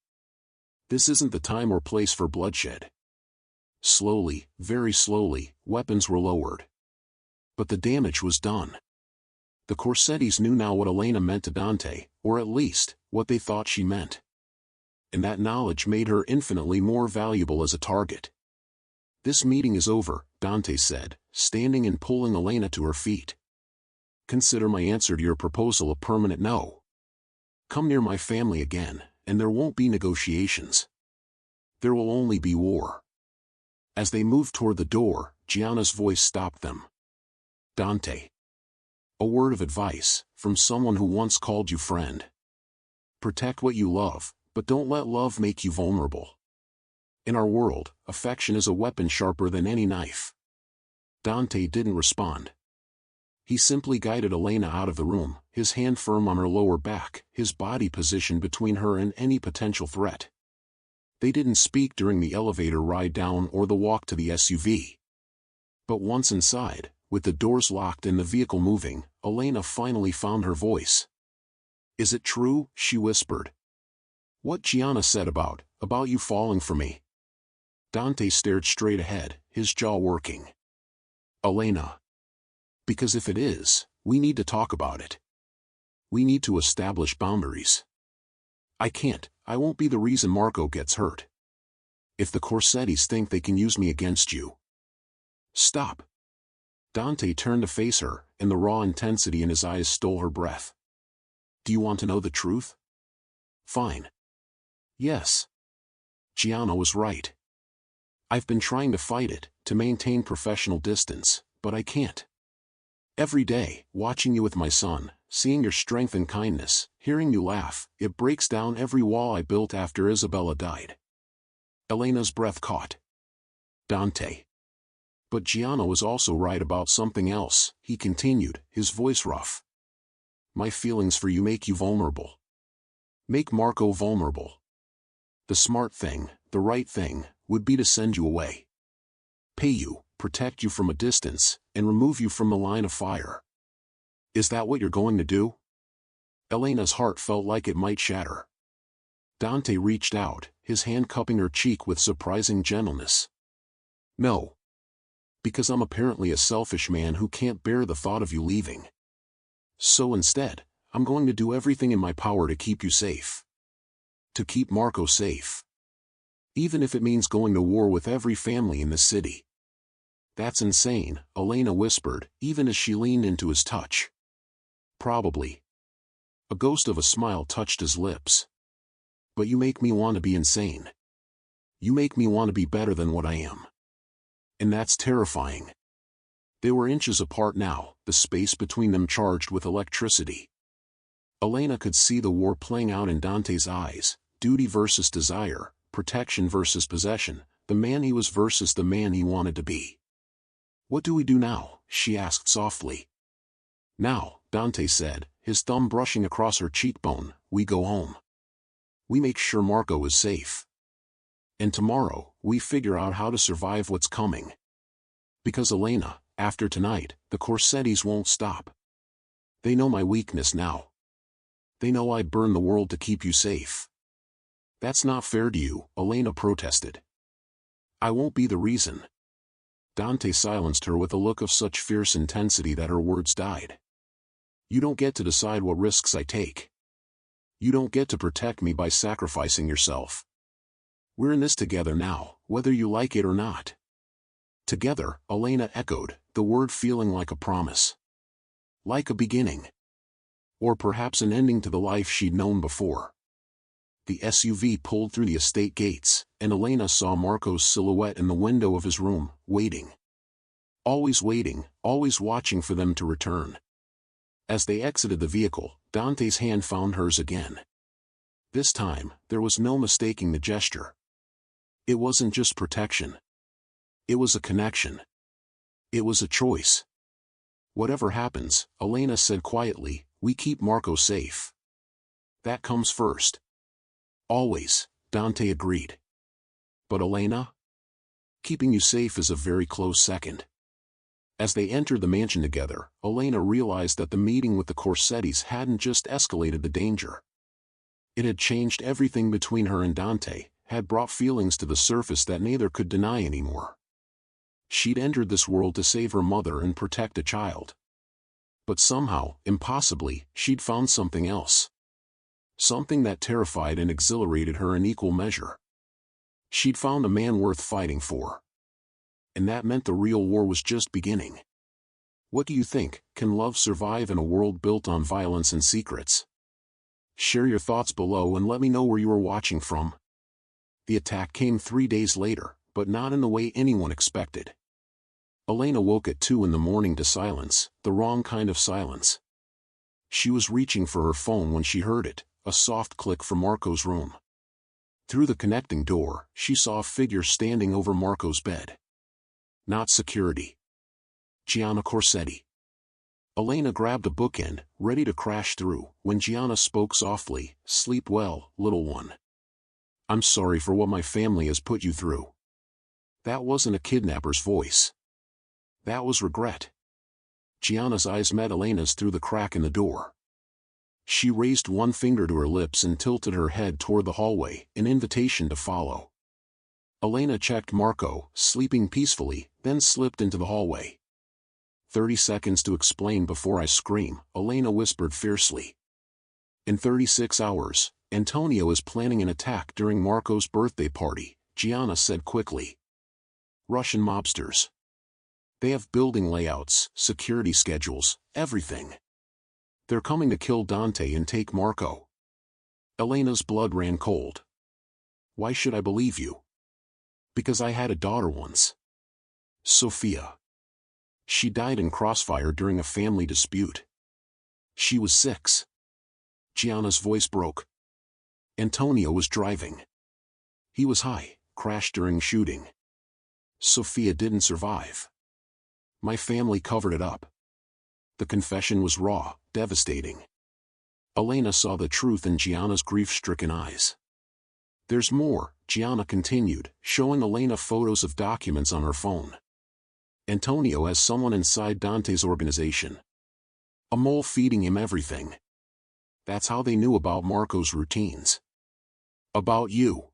This isn't the time or place for bloodshed." Slowly, very slowly, weapons were lowered. But the damage was done. The Corsettis knew now what Elena meant to Dante, or at least, what they thought she meant. And that knowledge made her infinitely more valuable as a target. "This meeting is over," Dante said, standing and pulling Elena to her feet. "Consider my answer to your proposal a permanent no. Come near my family again, and there won't be negotiations. There will only be war." As they moved toward the door, Gianna's voice stopped them. "Dante. A word of advice, from someone who once called you friend. Protect what you love, but don't let love make you vulnerable. In our world, affection is a weapon sharper than any knife." Dante didn't respond. He simply guided Elena out of the room, his hand firm on her lower back, his body positioned between her and any potential threat. They didn't speak during the elevator ride down or the walk to the SUV. But once inside, with the doors locked and the vehicle moving, Elena finally found her voice. "Is it true?" she whispered. "What Gianna said about you falling for me?" Dante stared straight ahead, his jaw working. "Elena. Because if it is, we need to talk about it. We need to establish boundaries. I won't be the reason Marco gets hurt. If the Corsettis think they can use me against you." "Stop." Dante turned to face her, and the raw intensity in his eyes stole her breath. "Do you want to know the truth?" "Fine. Yes." Gianna was right. "I've been trying to fight it, to maintain professional distance, but I can't. Every day, watching you with my son, seeing your strength and kindness, hearing you laugh, it breaks down every wall I built after Isabella died." Elena's breath caught. "Dante." "But Gianna was also right about something else," he continued, his voice rough. "My feelings for you make you vulnerable. Make Marco vulnerable. The smart thing, the right thing, would be to send you away. Pay you, protect you from a distance, and remove you from the line of fire. Is that what you're going to do?" Elena's heart felt like it might shatter. Dante reached out, his hand cupping her cheek with surprising gentleness. "No. Because I'm apparently a selfish man who can't bear the thought of you leaving. So instead, I'm going to do everything in my power to keep you safe. To keep Marco safe. Even if it means going to war with every family in the city." "That's insane," Elena whispered, even as she leaned into his touch. "Probably." A ghost of a smile touched his lips. "But you make me want to be insane." You make me want to be better than what I am. And that's terrifying. They were inches apart now, the space between them charged with electricity. Elena could see the war playing out in Dante's eyes, duty versus desire, protection versus possession, the man he was versus the man he wanted to be. What do we do now? She asked softly. Now, Dante said, his thumb brushing across her cheekbone, we go home. We make sure Marco is safe. And tomorrow, we figure out how to survive what's coming. Because Elena, after tonight, the Corsettis won't stop. They know my weakness now. They know I'd burn the world to keep you safe. That's not fair to you, Elena protested. I won't be the reason. Dante silenced her with a look of such fierce intensity that her words died. You don't get to decide what risks I take. You don't get to protect me by sacrificing yourself. We're in this together now, whether you like it or not. Together, Elena echoed, the word feeling like a promise. Like a beginning. Or perhaps an ending to the life she'd known before. The SUV pulled through the estate gates, and Elena saw Marco's silhouette in the window of his room, waiting. Always waiting, always watching for them to return. As they exited the vehicle, Dante's hand found hers again. This time, there was no mistaking the gesture. It wasn't just protection. It was a connection. It was a choice. Whatever happens, Elena said quietly, we keep Marco safe. That comes first. Always, Dante agreed. But Elena? Keeping you safe is a very close second. As they entered the mansion together, Elena realized that the meeting with the Corsettis hadn't just escalated the danger. It had changed everything between her and Dante, had brought feelings to the surface that neither could deny anymore. She'd entered this world to save her mother and protect a child. But somehow, impossibly, she'd found something else. Something that terrified and exhilarated her in equal measure. She'd found a man worth fighting for. And that meant the real war was just beginning. What do you think? Can love survive in a world built on violence and secrets? Share your thoughts below and let me know where you are watching from. The attack came 3 days later, but not in the way anyone expected. Elena woke at 2 in the morning to silence, the wrong kind of silence. She was reaching for her phone when she heard it, a soft click from Marco's room. Through the connecting door, she saw a figure standing over Marco's bed. Not security. Gianna Corsetti. Elena grabbed a bookend, ready to crash through, when Gianna spoke softly, sleep well, little one. I'm sorry for what my family has put you through. That wasn't a kidnapper's voice. That was regret. Gianna's eyes met Elena's through the crack in the door. She raised one finger to her lips and tilted her head toward the hallway, an invitation to follow. Elena checked Marco, sleeping peacefully, then slipped into the hallway. 30 seconds to explain before I scream, Elena whispered fiercely. In 36 hours, Antonio is planning an attack during Marco's birthday party, Gianna said quickly. Russian mobsters. They have building layouts, security schedules, everything. They're coming to kill Dante and take Marco. Elena's blood ran cold. Why should I believe you? Because I had a daughter once. Sophia. She died in crossfire during a family dispute. She was 6. Gianna's voice broke. Antonio was driving. He was high, crashed during shooting. Sophia didn't survive. My family covered it up. The confession was raw, devastating. Elena saw the truth in Gianna's grief-stricken eyes. There's more, Gianna continued, showing Elena photos of documents on her phone. Antonio has someone inside Dante's organization. A mole feeding him everything. That's how they knew about Marco's routines. About you.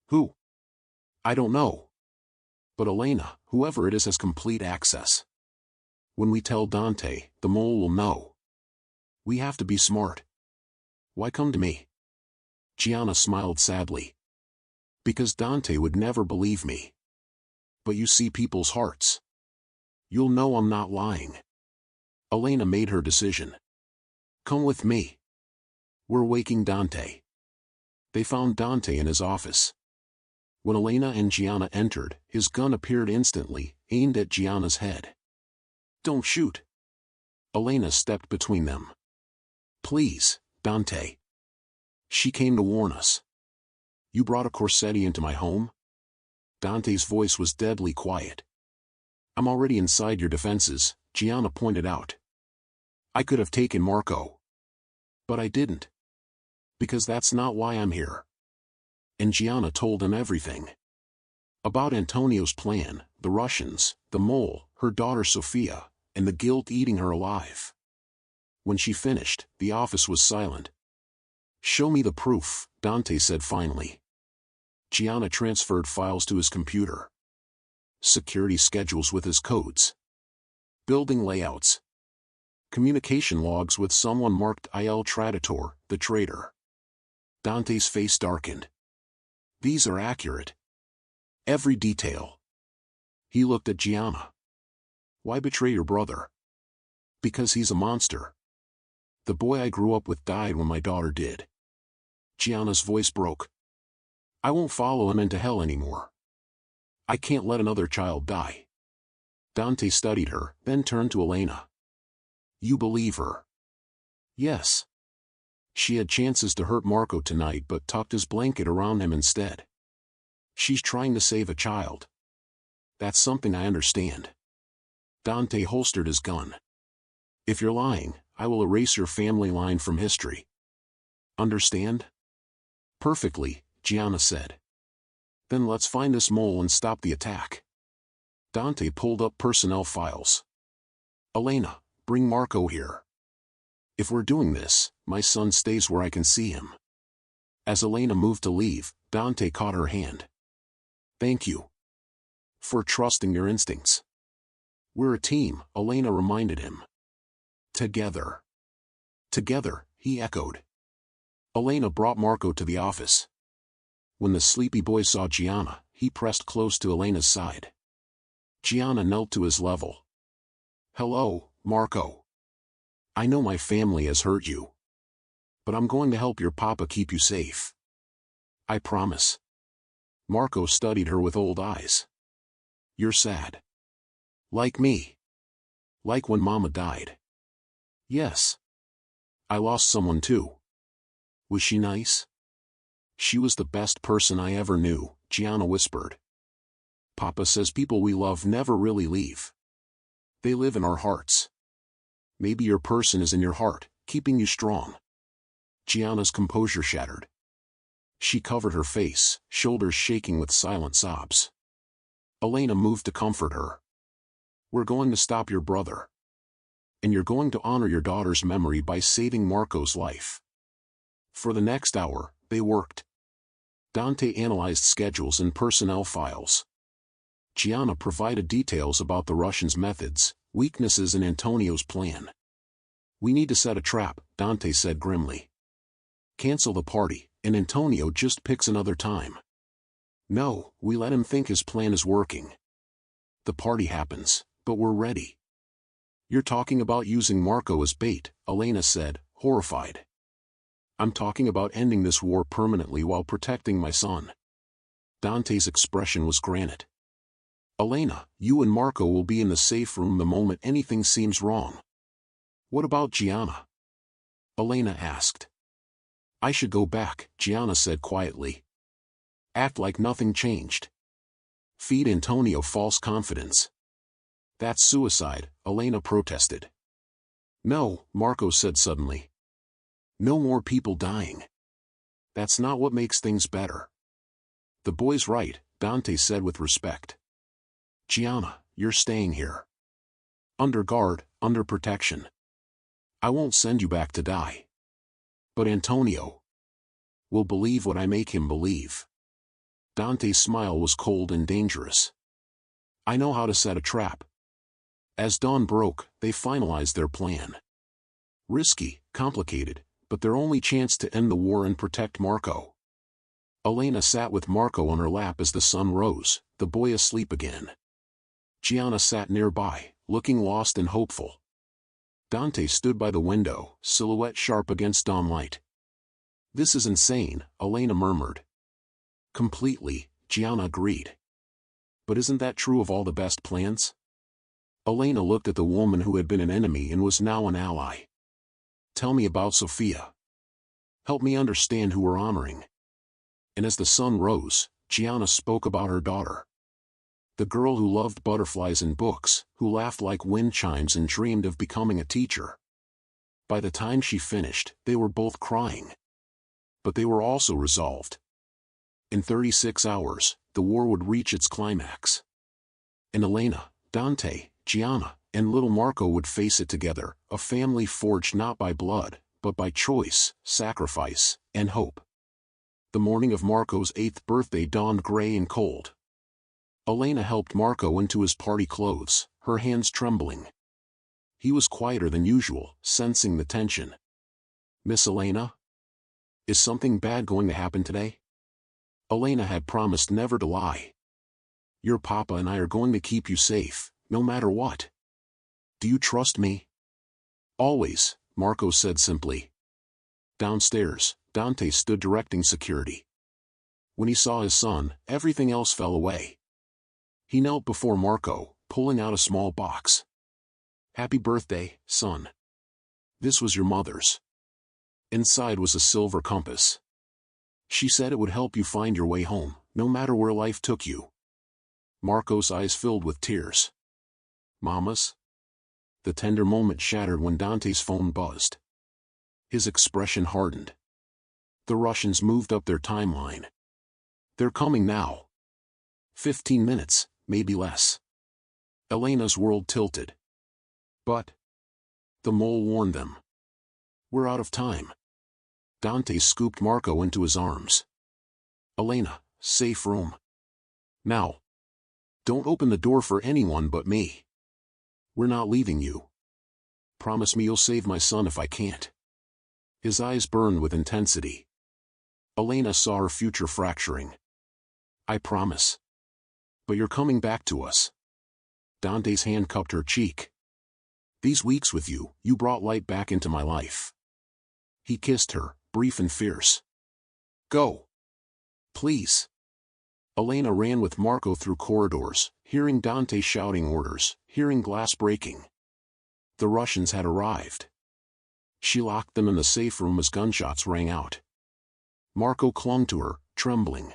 Who? I don't know. But Elena, whoever it is, has complete access. When we tell Dante, the mole will know. We have to be smart. Why come to me? Gianna smiled sadly. Because Dante would never believe me. But you see people's hearts. You'll know I'm not lying. Elena made her decision. Come with me. We're waking Dante. They found Dante in his office. When Elena and Gianna entered, his gun appeared instantly, aimed at Gianna's head. "Don't shoot." Elena stepped between them. "Please, Dante. She came to warn us." "You brought a Corsetti into my home?" Dante's voice was deadly quiet. "I'm already inside your defenses," Gianna pointed out. "I could have taken Marco. But I didn't. Because that's not why I'm here." And Gianna told him everything. About Antonio's plan, the Russians, the mole, her daughter Sofia, and the guilt eating her alive. When she finished, the office was silent. "Show me the proof," Dante said finally. Gianna transferred files to his computer. Security schedules with his codes. Building layouts. Communication logs with someone marked Il Traditore, the traitor. Dante's face darkened. "These are accurate. Every detail." He looked at Gianna. "Why betray your brother?" "Because he's a monster. The boy I grew up with died when my daughter did." Gianna's voice broke. "I won't follow him into hell anymore. I can't let another child die." Dante studied her, then turned to Elena. "You believe her?" "Yes. She had chances to hurt Marco tonight but tucked his blanket around him instead. She's trying to save a child. That's something I understand." Dante holstered his gun. "If you're lying, I will erase your family line from history. Understand?" "Perfectly," Gianna said. "Then let's find this mole and stop the attack." Dante pulled up personnel files. "Elena, bring Marco here. If we're doing this, my son stays where I can see him." As Elena moved to leave, Dante caught her hand. "Thank you. For trusting your instincts." "We're a team," Elena reminded him. "Together." "Together," he echoed. Elena brought Marco to the office. When the sleepy boy saw Gianna, he pressed close to Elena's side. Gianna knelt to his level. "Hello, Marco. I know my family has hurt you. But I'm going to help your papa keep you safe. I promise." Marco studied her with old eyes. "You're sad. Like me. Like when Mama died." "Yes. I lost someone too." "Was she nice?" "She was the best person I ever knew," Gianna whispered. "Papa says people we love never really leave. They live in our hearts. Maybe your person is in your heart, keeping you strong." Gianna's composure shattered. She covered her face, shoulders shaking with silent sobs. Elena moved to comfort her. "We're going to stop your brother. And you're going to honor your daughter's memory by saving Marco's life." For the next hour, they worked. Dante analyzed schedules and personnel files. Gianna provided details about the Russians' methods, weaknesses in Antonio's plan. "We need to set a trap," Dante said grimly. "Cancel the party, and Antonio just picks another time." "No, we let him think his plan is working. The party happens, but we're ready." "You're talking about using Marco as bait," Elena said, horrified. "I'm talking about ending this war permanently while protecting my son." Dante's expression was granite. "Elena, you and Marco will be in the safe room the moment anything seems wrong." "What about Gianna?" Elena asked. "I should go back," Gianna said quietly. "Act like nothing changed. Feed Antonio false confidence." "That's suicide," Elena protested. "No," Marco said suddenly. "No more people dying. That's not what makes things better." "The boy's right," Dante said with respect. "Gianna, you're staying here. Under guard, under protection. I won't send you back to die. But Antonio will believe what I make him believe." Dante's smile was cold and dangerous. "I know how to set a trap." As dawn broke, they finalized their plan. Risky, complicated, but their only chance to end the war and protect Marco. Elena sat with Marco on her lap as the sun rose, the boy asleep again. Gianna sat nearby, looking lost and hopeful. Dante stood by the window, silhouette sharp against dawn light. "This is insane," Elena murmured. "Completely," Gianna agreed. But isn't that true of all the best plans? Elena looked at the woman who had been an enemy and was now an ally. Tell me about Sophia. Help me understand who we're honoring. And as the sun rose, Gianna spoke about her daughter. The girl who loved butterflies and books, who laughed like wind chimes and dreamed of becoming a teacher. By the time she finished, they were both crying. But they were also resolved. In 36 hours, the war would reach its climax. And Elena, Dante, Gianna, and little Marco would face it together, a family forged not by blood, but by choice, sacrifice, and hope. The morning of Marco's 8th birthday dawned gray and cold. Elena helped Marco into his party clothes, her hands trembling. He was quieter than usual, sensing the tension. Miss Elena? Is something bad going to happen today? Elena had promised never to lie. Your papa and I are going to keep you safe, no matter what. Do you trust me? Always, Marco said simply. Downstairs, Dante stood directing security. When he saw his son, everything else fell away. He knelt before Marco, pulling out a small box. Happy birthday, son. This was your mother's. Inside was a silver compass. She said it would help you find your way home, no matter where life took you. Marco's eyes filled with tears. Mama's? The tender moment shattered when Dante's phone buzzed. His expression hardened. The Russians moved up their timeline. They're coming now. 15 minutes, maybe less. Elena's world tilted. But the mole warned them. We're out of time. Dante scooped Marco into his arms. Elena, safe room. Now. Don't open the door for anyone but me. We're not leaving you. Promise me you'll save my son if I can't. His eyes burned with intensity. Elena saw her future fracturing. I promise. But you're coming back to us. Dante's hand cupped her cheek. These weeks with you, you brought light back into my life. He kissed her, brief and fierce. Go. Please. Elena ran with Marco through corridors, hearing Dante shouting orders, hearing glass breaking. The Russians had arrived. She locked them in the safe room as gunshots rang out. Marco clung to her, trembling.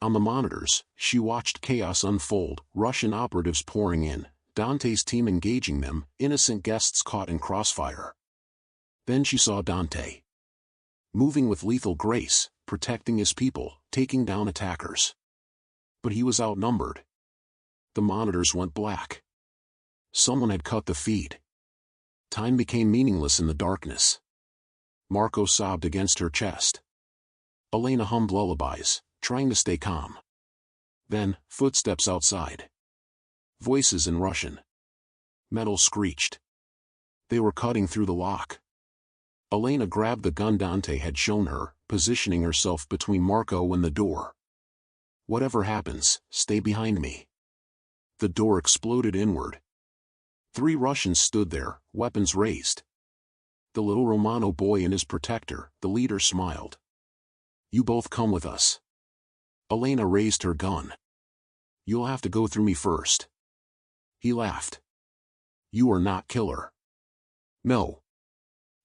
On the monitors, she watched chaos unfold, Russian operatives pouring in, Dante's team engaging them, innocent guests caught in crossfire. Then she saw Dante. Moving with lethal grace, protecting his people, taking down attackers. But he was outnumbered. The monitors went black. Someone had cut the feed. Time became meaningless in the darkness. Marco sobbed against her chest. Elena hummed lullabies, trying to stay calm. Then, footsteps outside. Voices in Russian. Metal screeched. They were cutting through the lock. Elena grabbed the gun Dante had shown her, positioning herself between Marco and the door. Whatever happens, stay behind me. The door exploded inward. 3 Russians stood there, weapons raised. The little Romano boy and his protector, the leader, smiled. You both come with us. Elena raised her gun. You'll have to go through me first. He laughed. You are not killer. No.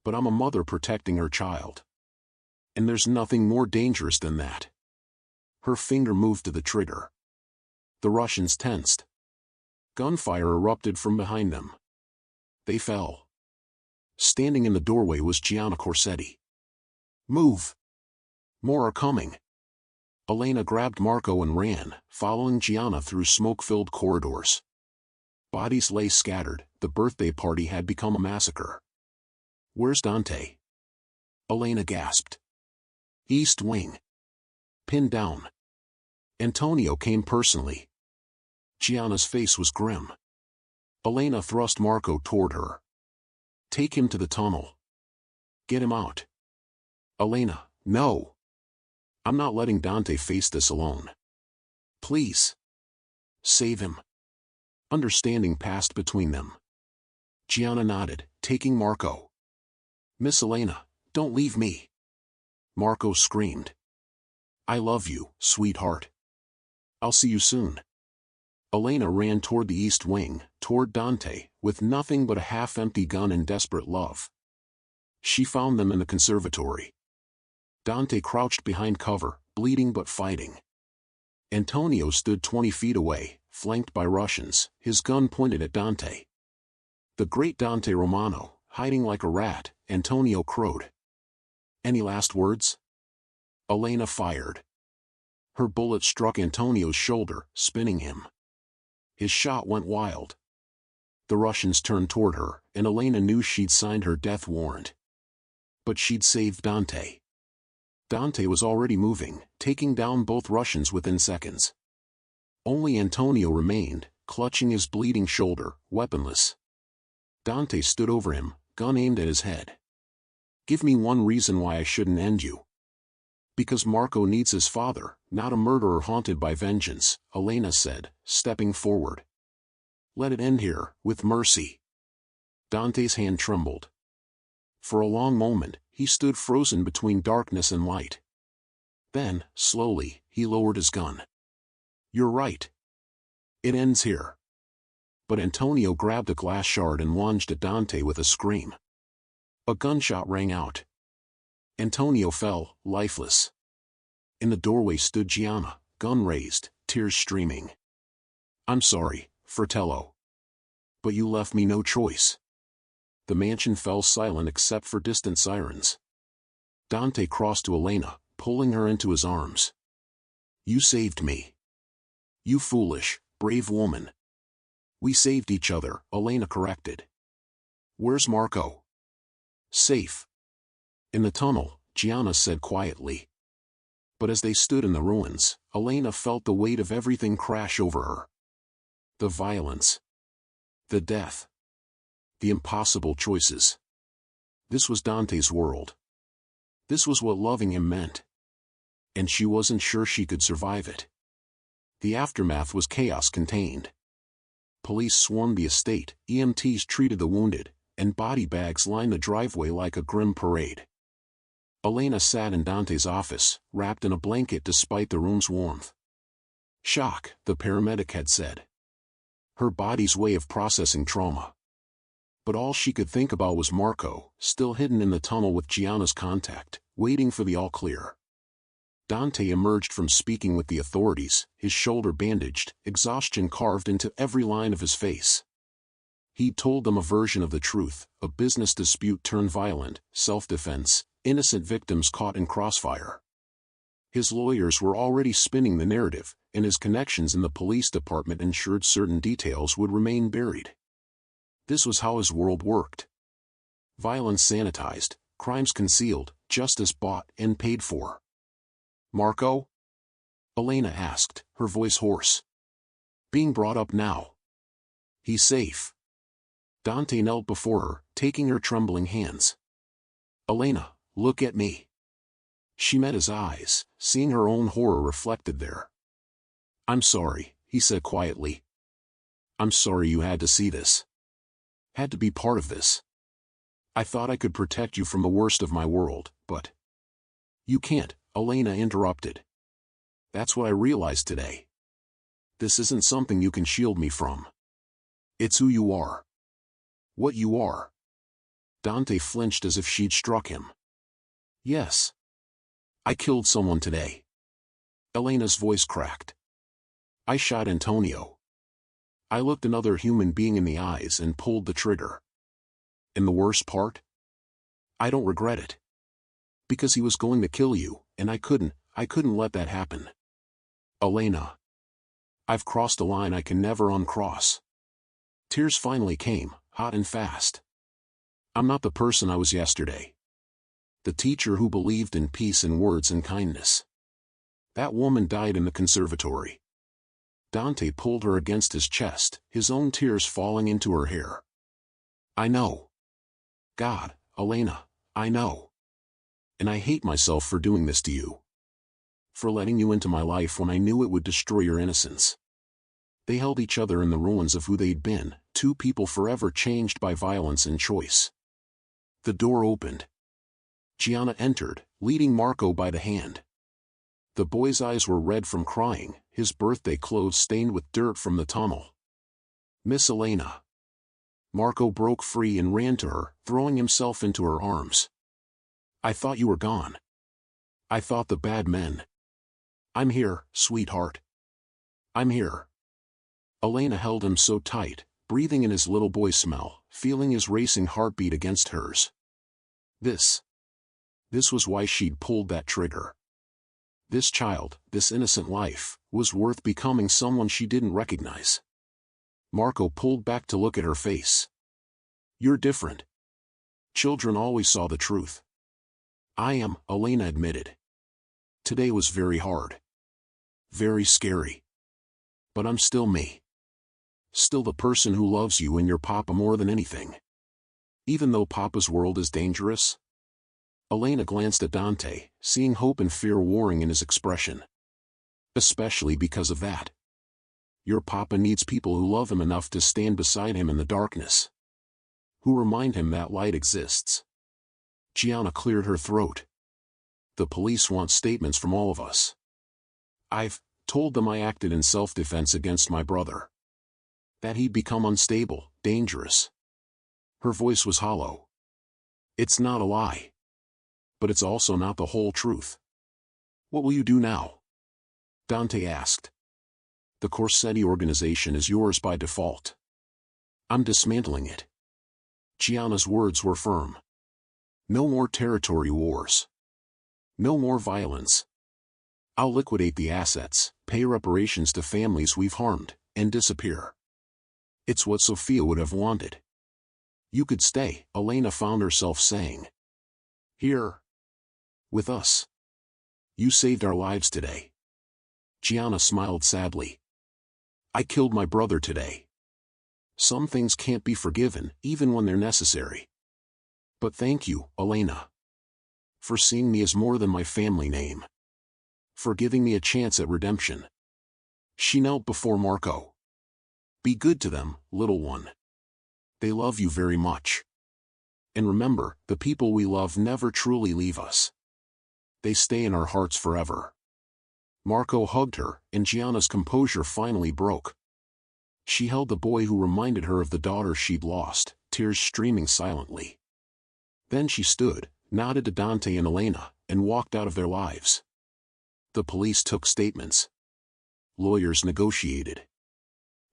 But I'm a mother protecting her child. And there's nothing more dangerous than that. Her finger moved to the trigger. The Russians tensed. Gunfire erupted from behind them. They fell. Standing in the doorway was Gianna Corsetti. Move! More are coming. Elena grabbed Marco and ran, following Gianna through smoke-filled corridors. Bodies lay scattered, the birthday party had become a massacre. Where's Dante? Elena gasped. East Wing. Pinned down. Antonio came personally. Gianna's face was grim. Elena thrust Marco toward her. Take him to the tunnel. Get him out. Elena, no. I'm not letting Dante face this alone. Please. Save him. Understanding passed between them. Gianna nodded, taking Marco. Miss Elena, don't leave me. Marco screamed. I love you, sweetheart. I'll see you soon. Elena ran toward the east wing, toward Dante, with nothing but a half-empty gun and desperate love. She found them in the conservatory. Dante crouched behind cover, bleeding but fighting. Antonio stood 20 feet away, flanked by Russians, his gun pointed at Dante. The great Dante Romano, hiding like a rat, Antonio crowed. Any last words? Elena fired. Her bullet struck Antonio's shoulder, spinning him. His shot went wild. The Russians turned toward her, and Elena knew she'd signed her death warrant. But she'd saved Dante. Dante was already moving, taking down both Russians within seconds. Only Antonio remained, clutching his bleeding shoulder, weaponless. Dante stood over him, gun aimed at his head. Give me one reason why I shouldn't end you. Because Marco needs his father, not a murderer haunted by vengeance, Elena said, stepping forward. Let it end here, with mercy. Dante's hand trembled. For a long moment, he stood frozen between darkness and light. Then, slowly, he lowered his gun. You're right. It ends here. But Antonio grabbed a glass shard and lunged at Dante with a scream. A gunshot rang out. Antonio fell, lifeless. In the doorway stood Gianna, gun raised, tears streaming. I'm sorry, Fratello. But you left me no choice. The mansion fell silent except for distant sirens. Dante crossed to Elena, pulling her into his arms. You saved me. You foolish, brave woman. We saved each other, Elena corrected. Where's Marco? Safe. In the tunnel, Gianna said quietly. But as they stood in the ruins, Elena felt the weight of everything crash over her. The violence. The death. The impossible choices. This was Dante's world. This was what loving him meant. And she wasn't sure she could survive it. The aftermath was chaos contained. Police swarmed the estate, EMTs treated the wounded, and body bags lined the driveway like a grim parade. Elena sat in Dante's office, wrapped in a blanket despite the room's warmth. Shock, the paramedic had said. Her body's way of processing trauma. But all she could think about was Marco, still hidden in the tunnel with Gianna's contact, waiting for the all-clear. Dante emerged from speaking with the authorities, his shoulder bandaged, exhaustion carved into every line of his face. He told them a version of the truth, a business dispute turned violent, self-defense, innocent victims caught in crossfire. His lawyers were already spinning the narrative, and his connections in the police department ensured certain details would remain buried. This was how his world worked. Violence sanitized, crimes concealed, justice bought and paid for. Marco? Elena asked, her voice hoarse. Being brought up now. He's safe. Dante knelt before her, taking her trembling hands. Elena, look at me. She met his eyes, seeing her own horror reflected there. I'm sorry, he said quietly. I'm sorry you had to see this. Had to be part of this. I thought I could protect you from the worst of my world, but... You can't, Elena interrupted. That's what I realized today. This isn't something you can shield me from. It's who you are. What you are. Dante flinched as if she'd struck him. Yes. I killed someone today. Elena's voice cracked. I shot Antonio. I looked another human being in the eyes and pulled the trigger. And the worst part? I don't regret it. Because he was going to kill you, and I couldn't let that happen. Elena. I've crossed a line I can never uncross. Tears finally came, hot and fast. I'm not the person I was yesterday. The teacher who believed in peace and words and kindness. That woman died in the conservatory. Dante pulled her against his chest, his own tears falling into her hair. I know. God, Elena, I know. And I hate myself for doing this to you. For letting you into my life when I knew it would destroy your innocence. They held each other in the ruins of who they'd been, two people forever changed by violence and choice. The door opened. Gianna entered, leading Marco by the hand. The boy's eyes were red from crying, his birthday clothes stained with dirt from the tunnel. "Miss Elena." Marco broke free and ran to her, throwing himself into her arms. "I thought you were gone. I thought the bad men." "I'm here, sweetheart. I'm here." Elena held him so tight, breathing in his little boy smell, feeling his racing heartbeat against hers. This was why she'd pulled that trigger. This child, this innocent life, was worth becoming someone she didn't recognize. Marco pulled back to look at her face. "You're different. Children always saw the truth." "I am," Elena admitted. "Today was very hard. Very scary. But I'm still me. Still the person who loves you and your papa more than anything. Even though papa's world is dangerous." Elena glanced at Dante, seeing hope and fear warring in his expression. "Especially because of that. Your papa needs people who love him enough to stand beside him in the darkness. Who remind him that light exists." Gianna cleared her throat. "The police want statements from all of us. I've told them I acted in self-defense against my brother. That he'd become unstable, dangerous." Her voice was hollow. "It's not a lie. But it's also not the whole truth." "What will you do now?" Dante asked. "The Corsetti organization is yours by default. I'm dismantling it." Gianna's words were firm. "No more territory wars. No more violence. I'll liquidate the assets, pay reparations to families we've harmed, and disappear. It's what Sophia would have wanted." "You could stay," Elena found herself saying. "Here. With us. You saved our lives today." Gianna smiled sadly. "I killed my brother today. Some things can't be forgiven, even when they're necessary. But thank you, Elena. For seeing me as more than my family name. For giving me a chance at redemption." She knelt before Marco. "Be good to them, little one. They love you very much. And remember, the people we love never truly leave us. They stay in our hearts forever." Marco hugged her, and Gianna's composure finally broke. She held the boy who reminded her of the daughter she'd lost, tears streaming silently. Then she stood, nodded to Dante and Elena, and walked out of their lives. The police took statements. Lawyers negotiated.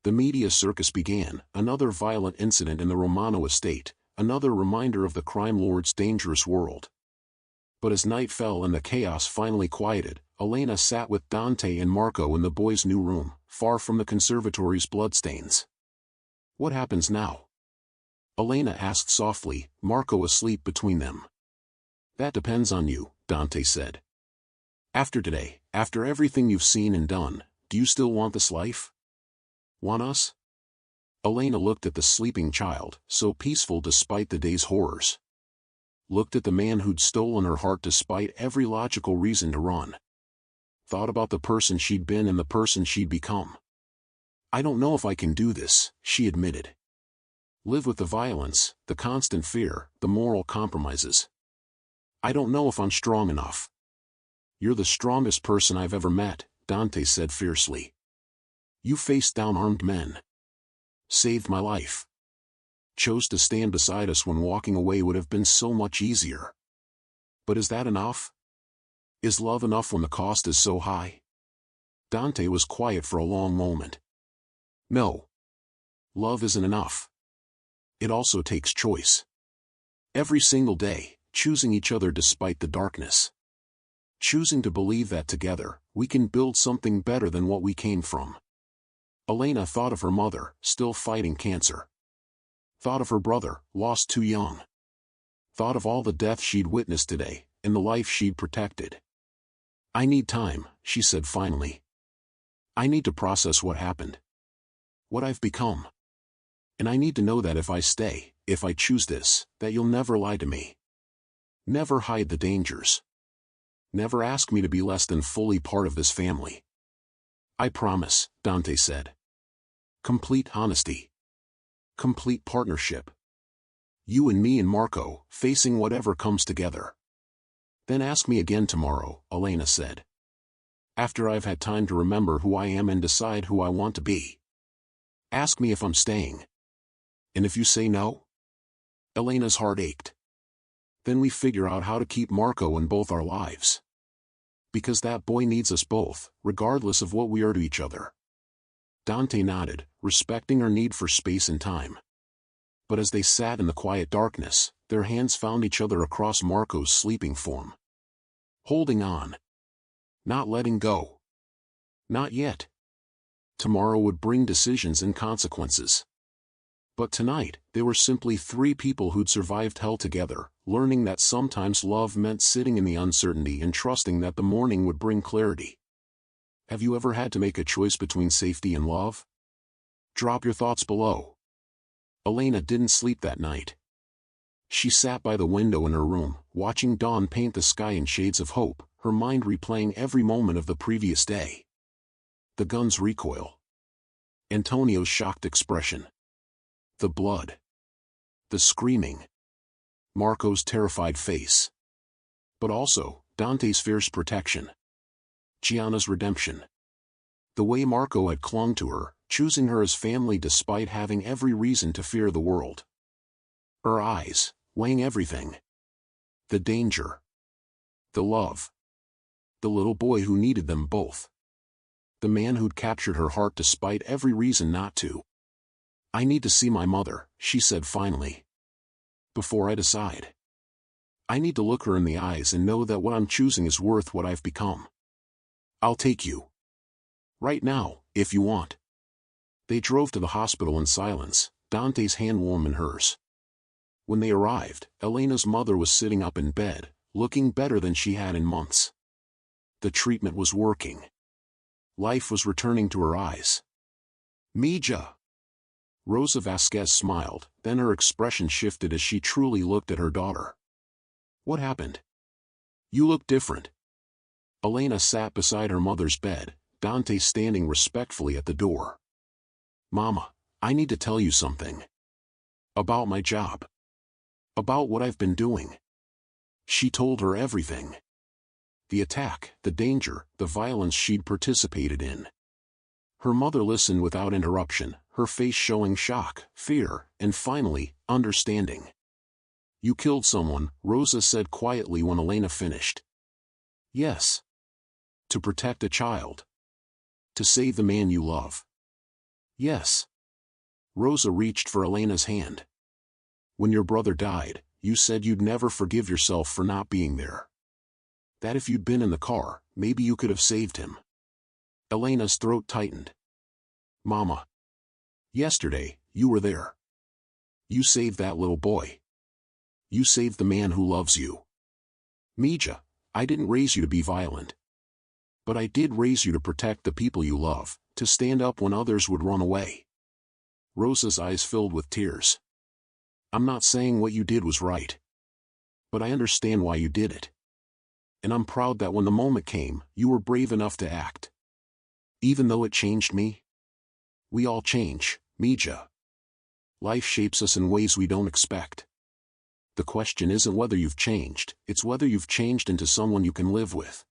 The media circus began, another violent incident in the Romano estate, another reminder of the crime lord's dangerous world. But as night fell and the chaos finally quieted, Elena sat with Dante and Marco in the boy's new room, far from the conservatory's bloodstains. "What happens now?" Elena asked softly, Marco asleep between them. "That depends on you," Dante said. "After today, after everything you've seen and done, do you still want this life? Want us?" Elena looked at the sleeping child, so peaceful despite the day's horrors. Looked at the man who'd stolen her heart despite every logical reason to run. Thought about the person she'd been and the person she'd become. "I don't know if I can do this," she admitted. "Live with the violence, the constant fear, the moral compromises. I don't know if I'm strong enough." "You're the strongest person I've ever met," Dante said fiercely. "You faced down armed men. Saved my life. Chose to stand beside us when walking away would have been so much easier. But is that enough? Is love enough when the cost is so high?" Dante was quiet for a long moment. "No. Love isn't enough. It also takes choice. Every single day, choosing each other despite the darkness. Choosing to believe that together, we can build something better than what we came from." Elena thought of her mother, still fighting cancer. Thought of her brother, lost too young. Thought of all the death she'd witnessed today, and the life she'd protected. "I need time," she said finally. "I need to process what happened. What I've become. And I need to know that if I stay, if I choose this, that you'll never lie to me. Never hide the dangers. Never ask me to be less than fully part of this family." "I promise," Dante said. "Complete honesty. Complete partnership. You and me and Marco, facing whatever comes together." "Then ask me again tomorrow," Elena said. After I've had time to remember who I am and decide who I want to be. Ask me if I'm staying. And if you say no? Elena's heart ached. Then we figure out how to keep Marco in both our lives. Because that boy needs us both, regardless of what we are to each other. Dante nodded, respecting her need for space and time. But as they sat in the quiet darkness, their hands found each other across Marco's sleeping form. Holding on. Not letting go. Not yet. Tomorrow would bring decisions and consequences. But tonight, they were simply three people who'd survived hell together, learning that sometimes love meant sitting in the uncertainty and trusting that the morning would bring clarity. Have you ever had to make a choice between safety and love? Drop your thoughts below. Elena didn't sleep that night. She sat by the window in her room, watching dawn paint the sky in shades of hope, her mind replaying every moment of the previous day. The gun's recoil. Antonio's shocked expression. The blood. The screaming. Marco's terrified face. But also, Dante's fierce protection. Gianna's redemption. The way Marco had clung to her, choosing her as family despite having every reason to fear the world. Her eyes, weighing everything. The danger. The love. The little boy who needed them both. The man who'd captured her heart despite every reason not to. I need to see my mother, she said finally. Before I decide. I need to look her in the eyes and know that what I'm choosing is worth what I've become. I'll take you. Right now, if you want. They drove to the hospital in silence, Dante's hand warm in hers. When they arrived, Elena's mother was sitting up in bed, looking better than she had in months. The treatment was working. Life was returning to her eyes. Mija. Rosa Vasquez smiled, then her expression shifted as she truly looked at her daughter. What happened? You look different. Elena sat beside her mother's bed, Dante standing respectfully at the door. Mama, I need to tell you something. About my job. About what I've been doing. She told her everything. The attack, the danger, the violence she'd participated in. Her mother listened without interruption, her face showing shock, fear, and finally, understanding. You killed someone, Rosa said quietly when Elena finished. Yes. To protect a child. To save the man you love. Yes. Rosa reached for Elena's hand. When your brother died, you said you'd never forgive yourself for not being there. That if you'd been in the car, maybe you could have saved him. Elena's throat tightened. Mama. Yesterday, you were there. You saved that little boy. You saved the man who loves you. Mija, I didn't raise you to be violent. But I did raise you to protect the people you love, to stand up when others would run away. Rosa's eyes filled with tears. I'm not saying what you did was right. But I understand why you did it. And I'm proud that when the moment came, you were brave enough to act. Even though it changed me. We all change, Mija. Life shapes us in ways we don't expect. The question isn't whether you've changed, it's whether you've changed into someone you can live with.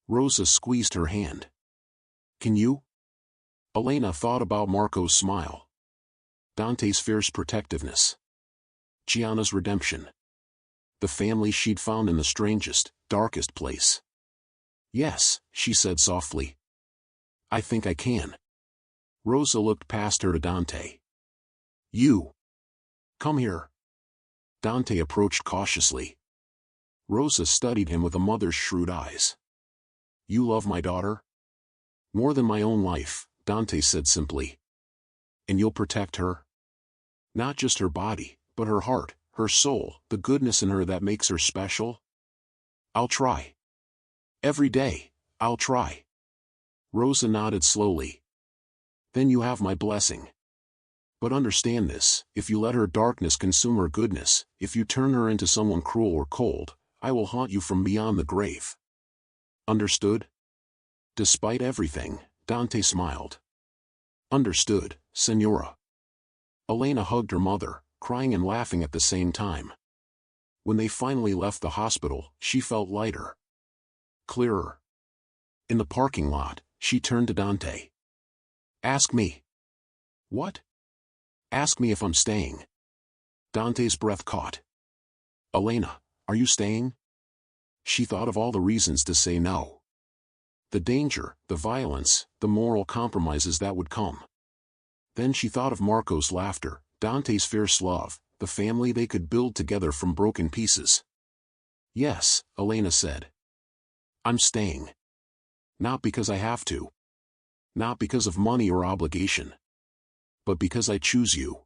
Rosa squeezed her hand. Can you? Elena thought about Marco's smile. Dante's fierce protectiveness. Gianna's redemption. The family she'd found in the strangest, darkest place. Yes, she said softly. I think I can. Rosa looked past her to Dante. You. Come here. Dante approached cautiously. Rosa studied him with a mother's shrewd eyes. You love my daughter? More than my own life, Dante said simply. And you'll protect her? Not just her body, but her heart, her soul, the goodness in her that makes her special? I'll try. Every day, I'll try. Rosa nodded slowly. Then you have my blessing. But understand this, if you let her darkness consume her goodness, if you turn her into someone cruel or cold, I will haunt you from beyond the grave. Understood? Despite everything, Dante smiled. Understood, Senora. Elena hugged her mother, crying and laughing at the same time. When they finally left the hospital, she felt lighter. Clearer. In the parking lot, she turned to Dante. Ask me. What? Ask me if I'm staying. Dante's breath caught. Elena, are you staying? She thought of all the reasons to say no. The danger, the violence, the moral compromises that would come. Then she thought of Marco's laughter, Dante's fierce love, the family they could build together from broken pieces. Yes, Elena said. I'm staying. Not because I have to. Not because of money or obligation. But because I choose you.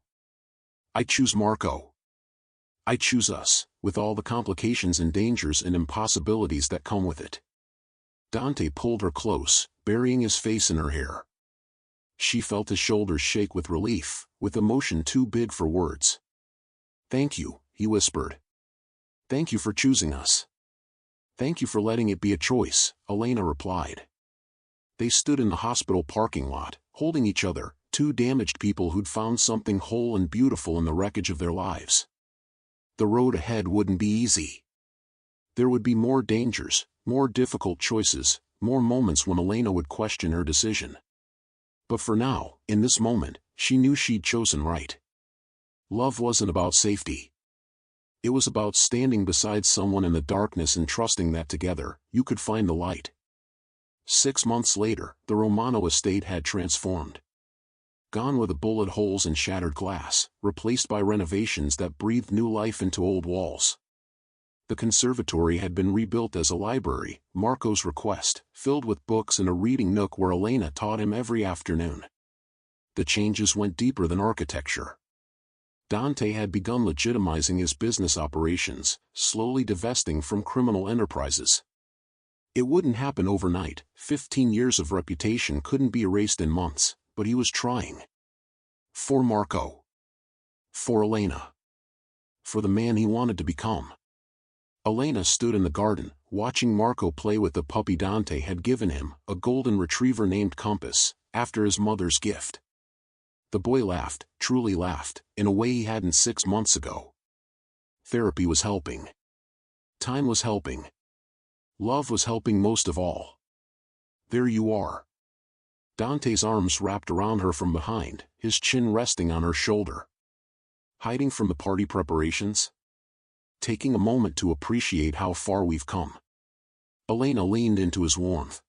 I choose Marco. I choose us, with all the complications and dangers and impossibilities that come with it. Dante pulled her close, burying his face in her hair. She felt his shoulders shake with relief, with emotion too big for words. Thank you, he whispered. Thank you for choosing us. Thank you for letting it be a choice, Elena replied. They stood in the hospital parking lot, holding each other, two damaged people who'd found something whole and beautiful in the wreckage of their lives. The road ahead wouldn't be easy. There would be more dangers, more difficult choices, more moments when Elena would question her decision. But for now, in this moment, she knew she'd chosen right. Love wasn't about safety. It was about standing beside someone in the darkness and trusting that together, you could find the light. 6 months later, the Romano estate had transformed. Gone were the bullet holes and shattered glass, replaced by renovations that breathed new life into old walls. The conservatory had been rebuilt as a library, Marco's request, filled with books and a reading nook where Elena taught him every afternoon. The changes went deeper than architecture. Dante had begun legitimizing his business operations, slowly divesting from criminal enterprises. It wouldn't happen overnight, 15 years of reputation couldn't be erased in months, but he was trying. For Marco. For Elena. For the man he wanted to become. Elena stood in the garden, watching Marco play with the puppy Dante had given him, a golden retriever named Compass, after his mother's gift. The boy laughed, truly laughed, in a way he hadn't 6 months ago. Therapy was helping. Time was helping. Love was helping most of all. There you are. Dante's arms wrapped around her from behind, his chin resting on her shoulder. Hiding from the party preparations? Taking a moment to appreciate how far we've come. Elena leaned into his warmth.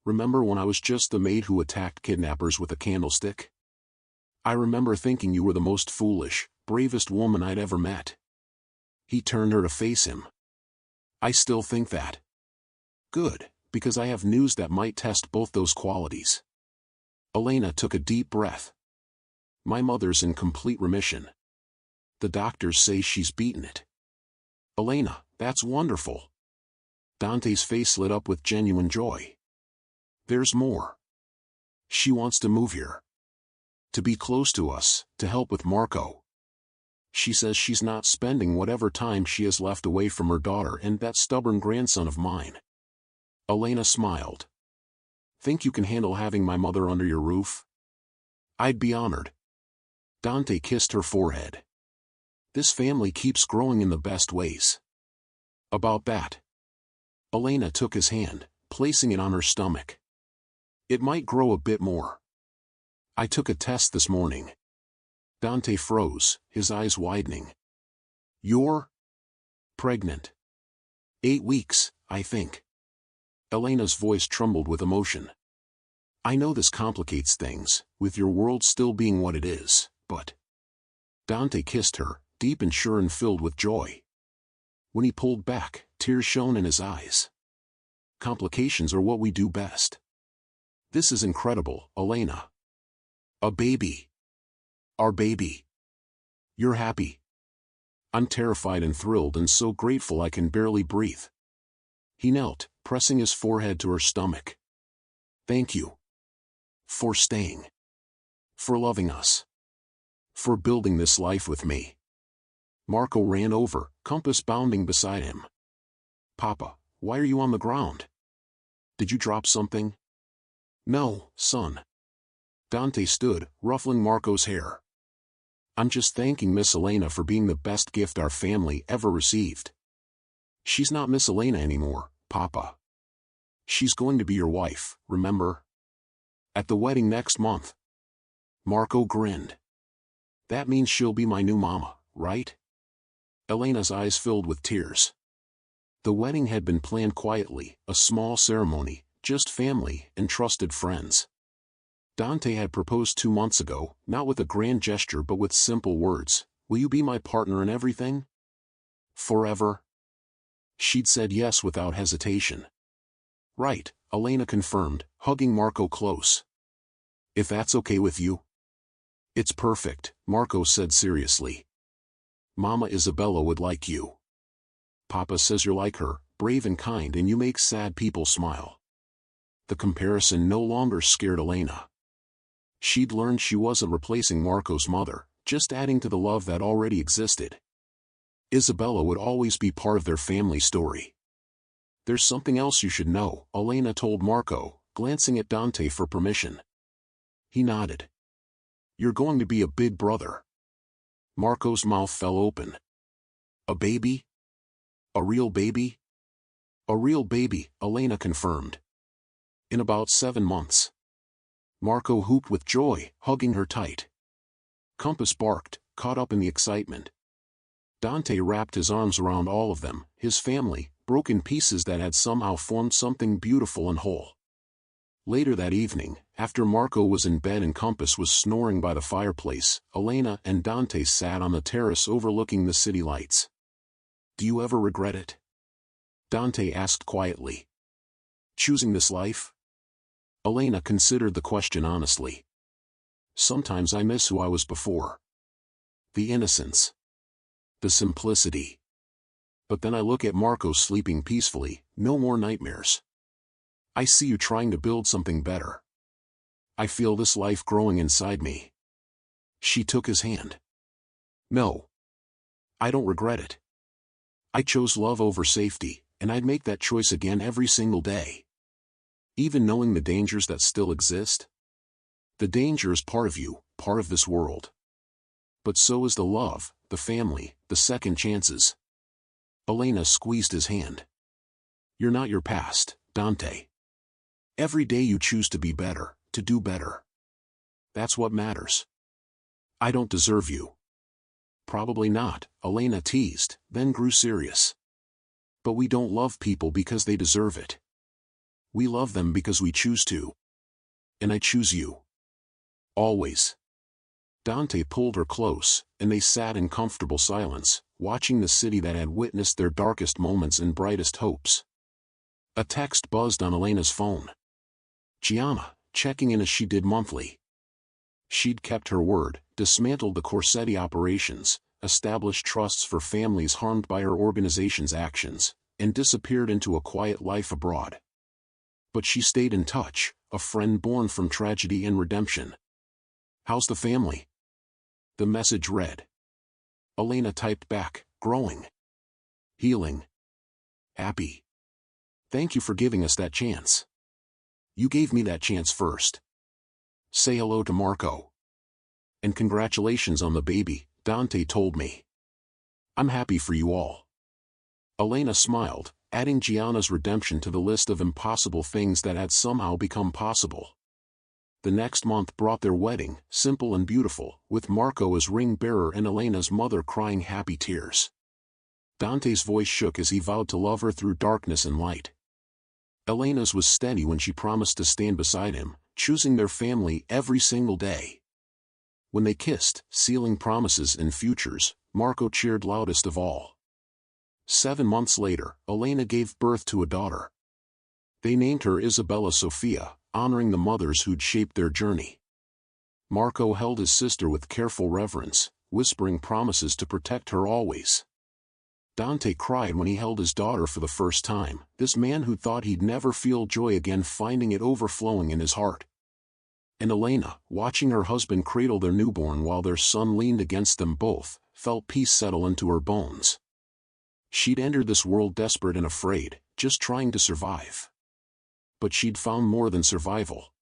Remember when I was just the maid who attacked kidnappers with a candlestick? I remember thinking you were the most foolish, bravest woman I'd ever met. He turned her to face him. I still think that. Good, because I have news that might test both those qualities. Elena took a deep breath. My mother's in complete remission. The doctors say she's beaten it. Elena, that's wonderful. Dante's face lit up with genuine joy. There's more. She wants to move here. To be close to us, to help with Marco. She says she's not spending whatever time she has left away from her daughter and that stubborn grandson of mine. Elena smiled. Think you can handle having my mother under your roof? I'd be honored. Dante kissed her forehead. This family keeps growing in the best ways. About that. Elena took his hand, placing it on her stomach. It might grow a bit more. I took a test this morning. Dante froze, his eyes widening. You're pregnant. 8 weeks, I think. Elena's voice trembled with emotion. I know this complicates things, with your world still being what it is, but... Dante kissed her, deep and sure and filled with joy. When he pulled back, tears shone in his eyes. Complications are what we do best. This is incredible, Elena. A baby. Our baby. You're happy. I'm terrified and thrilled and so grateful I can barely breathe. He knelt, pressing his forehead to her stomach. Thank you. For staying. For loving us. For building this life with me. Marco ran over, Compass bounding beside him. Papa, why are you on the ground? Did you drop something? No, son. Dante stood, ruffling Marco's hair. I'm just thanking Miss Elena for being the best gift our family ever received. She's not Miss Elena anymore, Papa. She's going to be your wife, remember? At the wedding next month. Marco grinned. That means she'll be my new mama, right? Elena's eyes filled with tears. The wedding had been planned quietly, a small ceremony, just family and trusted friends. Dante had proposed 2 months ago, not with a grand gesture but with simple words, "Will you be my partner in everything? Forever?" She'd said yes without hesitation. Right, Elena confirmed, hugging Marco close. If that's okay with you? It's perfect, Marco said seriously. Mama Isabella would like you. Papa says you're like her, brave and kind, and you make sad people smile. The comparison no longer scared Elena. She'd learned she wasn't replacing Marco's mother, just adding to the love that already existed. Isabella would always be part of their family story. There's something else you should know, Elena told Marco, glancing at Dante for permission. He nodded. You're going to be a big brother. Marco's mouth fell open. A baby? A real baby? A real baby, Elena confirmed. In about 7 months. Marco whooped with joy, hugging her tight. Compass barked, caught up in the excitement. Dante wrapped his arms around all of them, his family, broken pieces that had somehow formed something beautiful and whole. Later that evening, after Marco was in bed and Compass was snoring by the fireplace, Elena and Dante sat on the terrace overlooking the city lights. Do you ever regret it? Dante asked quietly. Choosing this life? Elena considered the question honestly. Sometimes I miss who I was before. The innocence. The simplicity. But then I look at Marco sleeping peacefully, no more nightmares. I see you trying to build something better. I feel this life growing inside me. She took his hand. No. I don't regret it. I chose love over safety, and I'd make that choice again every single day. Even knowing the dangers that still exist. The danger is part of you, part of this world. But so is the love, the family, the second chances. Elena squeezed his hand. You're not your past, Dante. Every day you choose to be better, to do better. That's what matters. I don't deserve you. Probably not, Elena teased, then grew serious. But we don't love people because they deserve it. We love them because we choose to. And I choose you. Always. Dante pulled her close, and they sat in comfortable silence, watching the city that had witnessed their darkest moments and brightest hopes. A text buzzed on Elena's phone. Gianna, checking in as she did monthly. She'd kept her word, dismantled the Corsetti operations, established trusts for families harmed by her organization's actions, and disappeared into a quiet life abroad. But she stayed in touch, a friend born from tragedy and redemption. How's the family? The message read. Elena typed back, growing. Healing. Happy. Thank you for giving us that chance. You gave me that chance first. Say hello to Marco. And congratulations on the baby, Dante told me. I'm happy for you all. Elena smiled, adding Gianna's redemption to the list of impossible things that had somehow become possible. The next month brought their wedding, simple and beautiful, with Marco as ring bearer and Elena's mother crying happy tears. Dante's voice shook as he vowed to love her through darkness and light. Elena's was steady when she promised to stand beside him, choosing their family every single day. When they kissed, sealing promises and futures, Marco cheered loudest of all. 7 months later, Elena gave birth to a daughter. They named her Isabella Sofia, honoring the mothers who'd shaped their journey. Marco held his sister with careful reverence, whispering promises to protect her always. Dante cried when he held his daughter for the first time, this man who thought he'd never feel joy again finding it overflowing in his heart. And Elena, watching her husband cradle their newborn while their son leaned against them both, felt peace settle into her bones. She'd entered this world desperate and afraid, just trying to survive. But she'd found more than survival.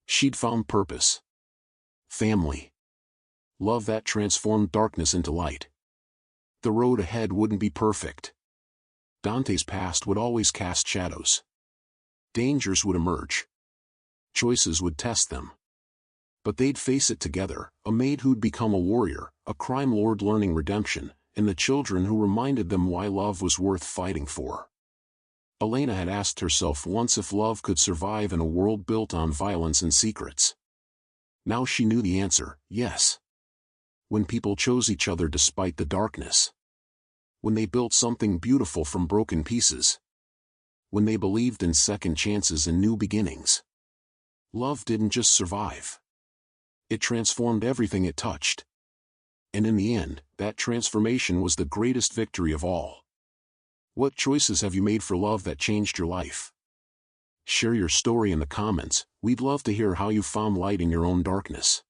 She'd found purpose. Family. Love that transformed darkness into light. The road ahead wouldn't be perfect. Dante's past would always cast shadows. Dangers would emerge. Choices would test them. But they'd face it together, a maid who'd become a warrior, a crime lord learning redemption, and the children who reminded them why love was worth fighting for. Elena had asked herself once if love could survive in a world built on violence and secrets. Now she knew the answer, yes. When people chose each other despite the darkness. When they built something beautiful from broken pieces. When they believed in second chances and new beginnings. Love didn't just survive. It transformed everything it touched. And in the end, that transformation was the greatest victory of all. What choices have you made for love that changed your life? Share your story in the comments. We'd love to hear how you found light in your own darkness.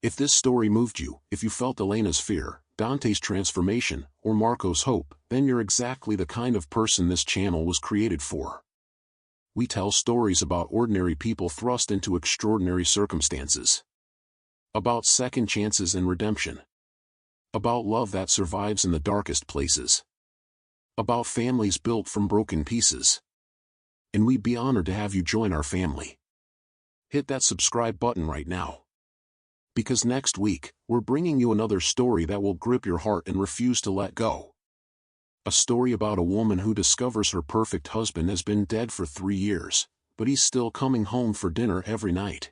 If this story moved you, if you felt Elena's fear, Dante's transformation, or Marco's hope, then you're exactly the kind of person this channel was created for. We tell stories about ordinary people thrust into extraordinary circumstances. About second chances and redemption. About love that survives in the darkest places. About families built from broken pieces. And we'd be honored to have you join our family. Hit that subscribe button right now. Because next week, we're bringing you another story that will grip your heart and refuse to let go. A story about a woman who discovers her perfect husband has been dead for 3 years, but he's still coming home for dinner every night.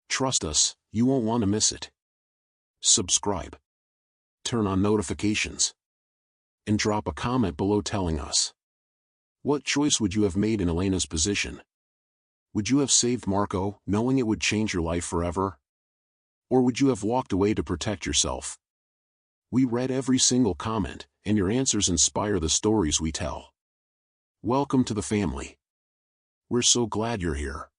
Trust us, you won't want to miss it. Subscribe. Turn on notifications. And drop a comment below telling us. What choice would you have made in Elena's position? Would you have saved Marco, knowing it would change your life forever? Or would you have walked away to protect yourself? We read every single comment, and your answers inspire the stories we tell. Welcome to the family. We're so glad you're here.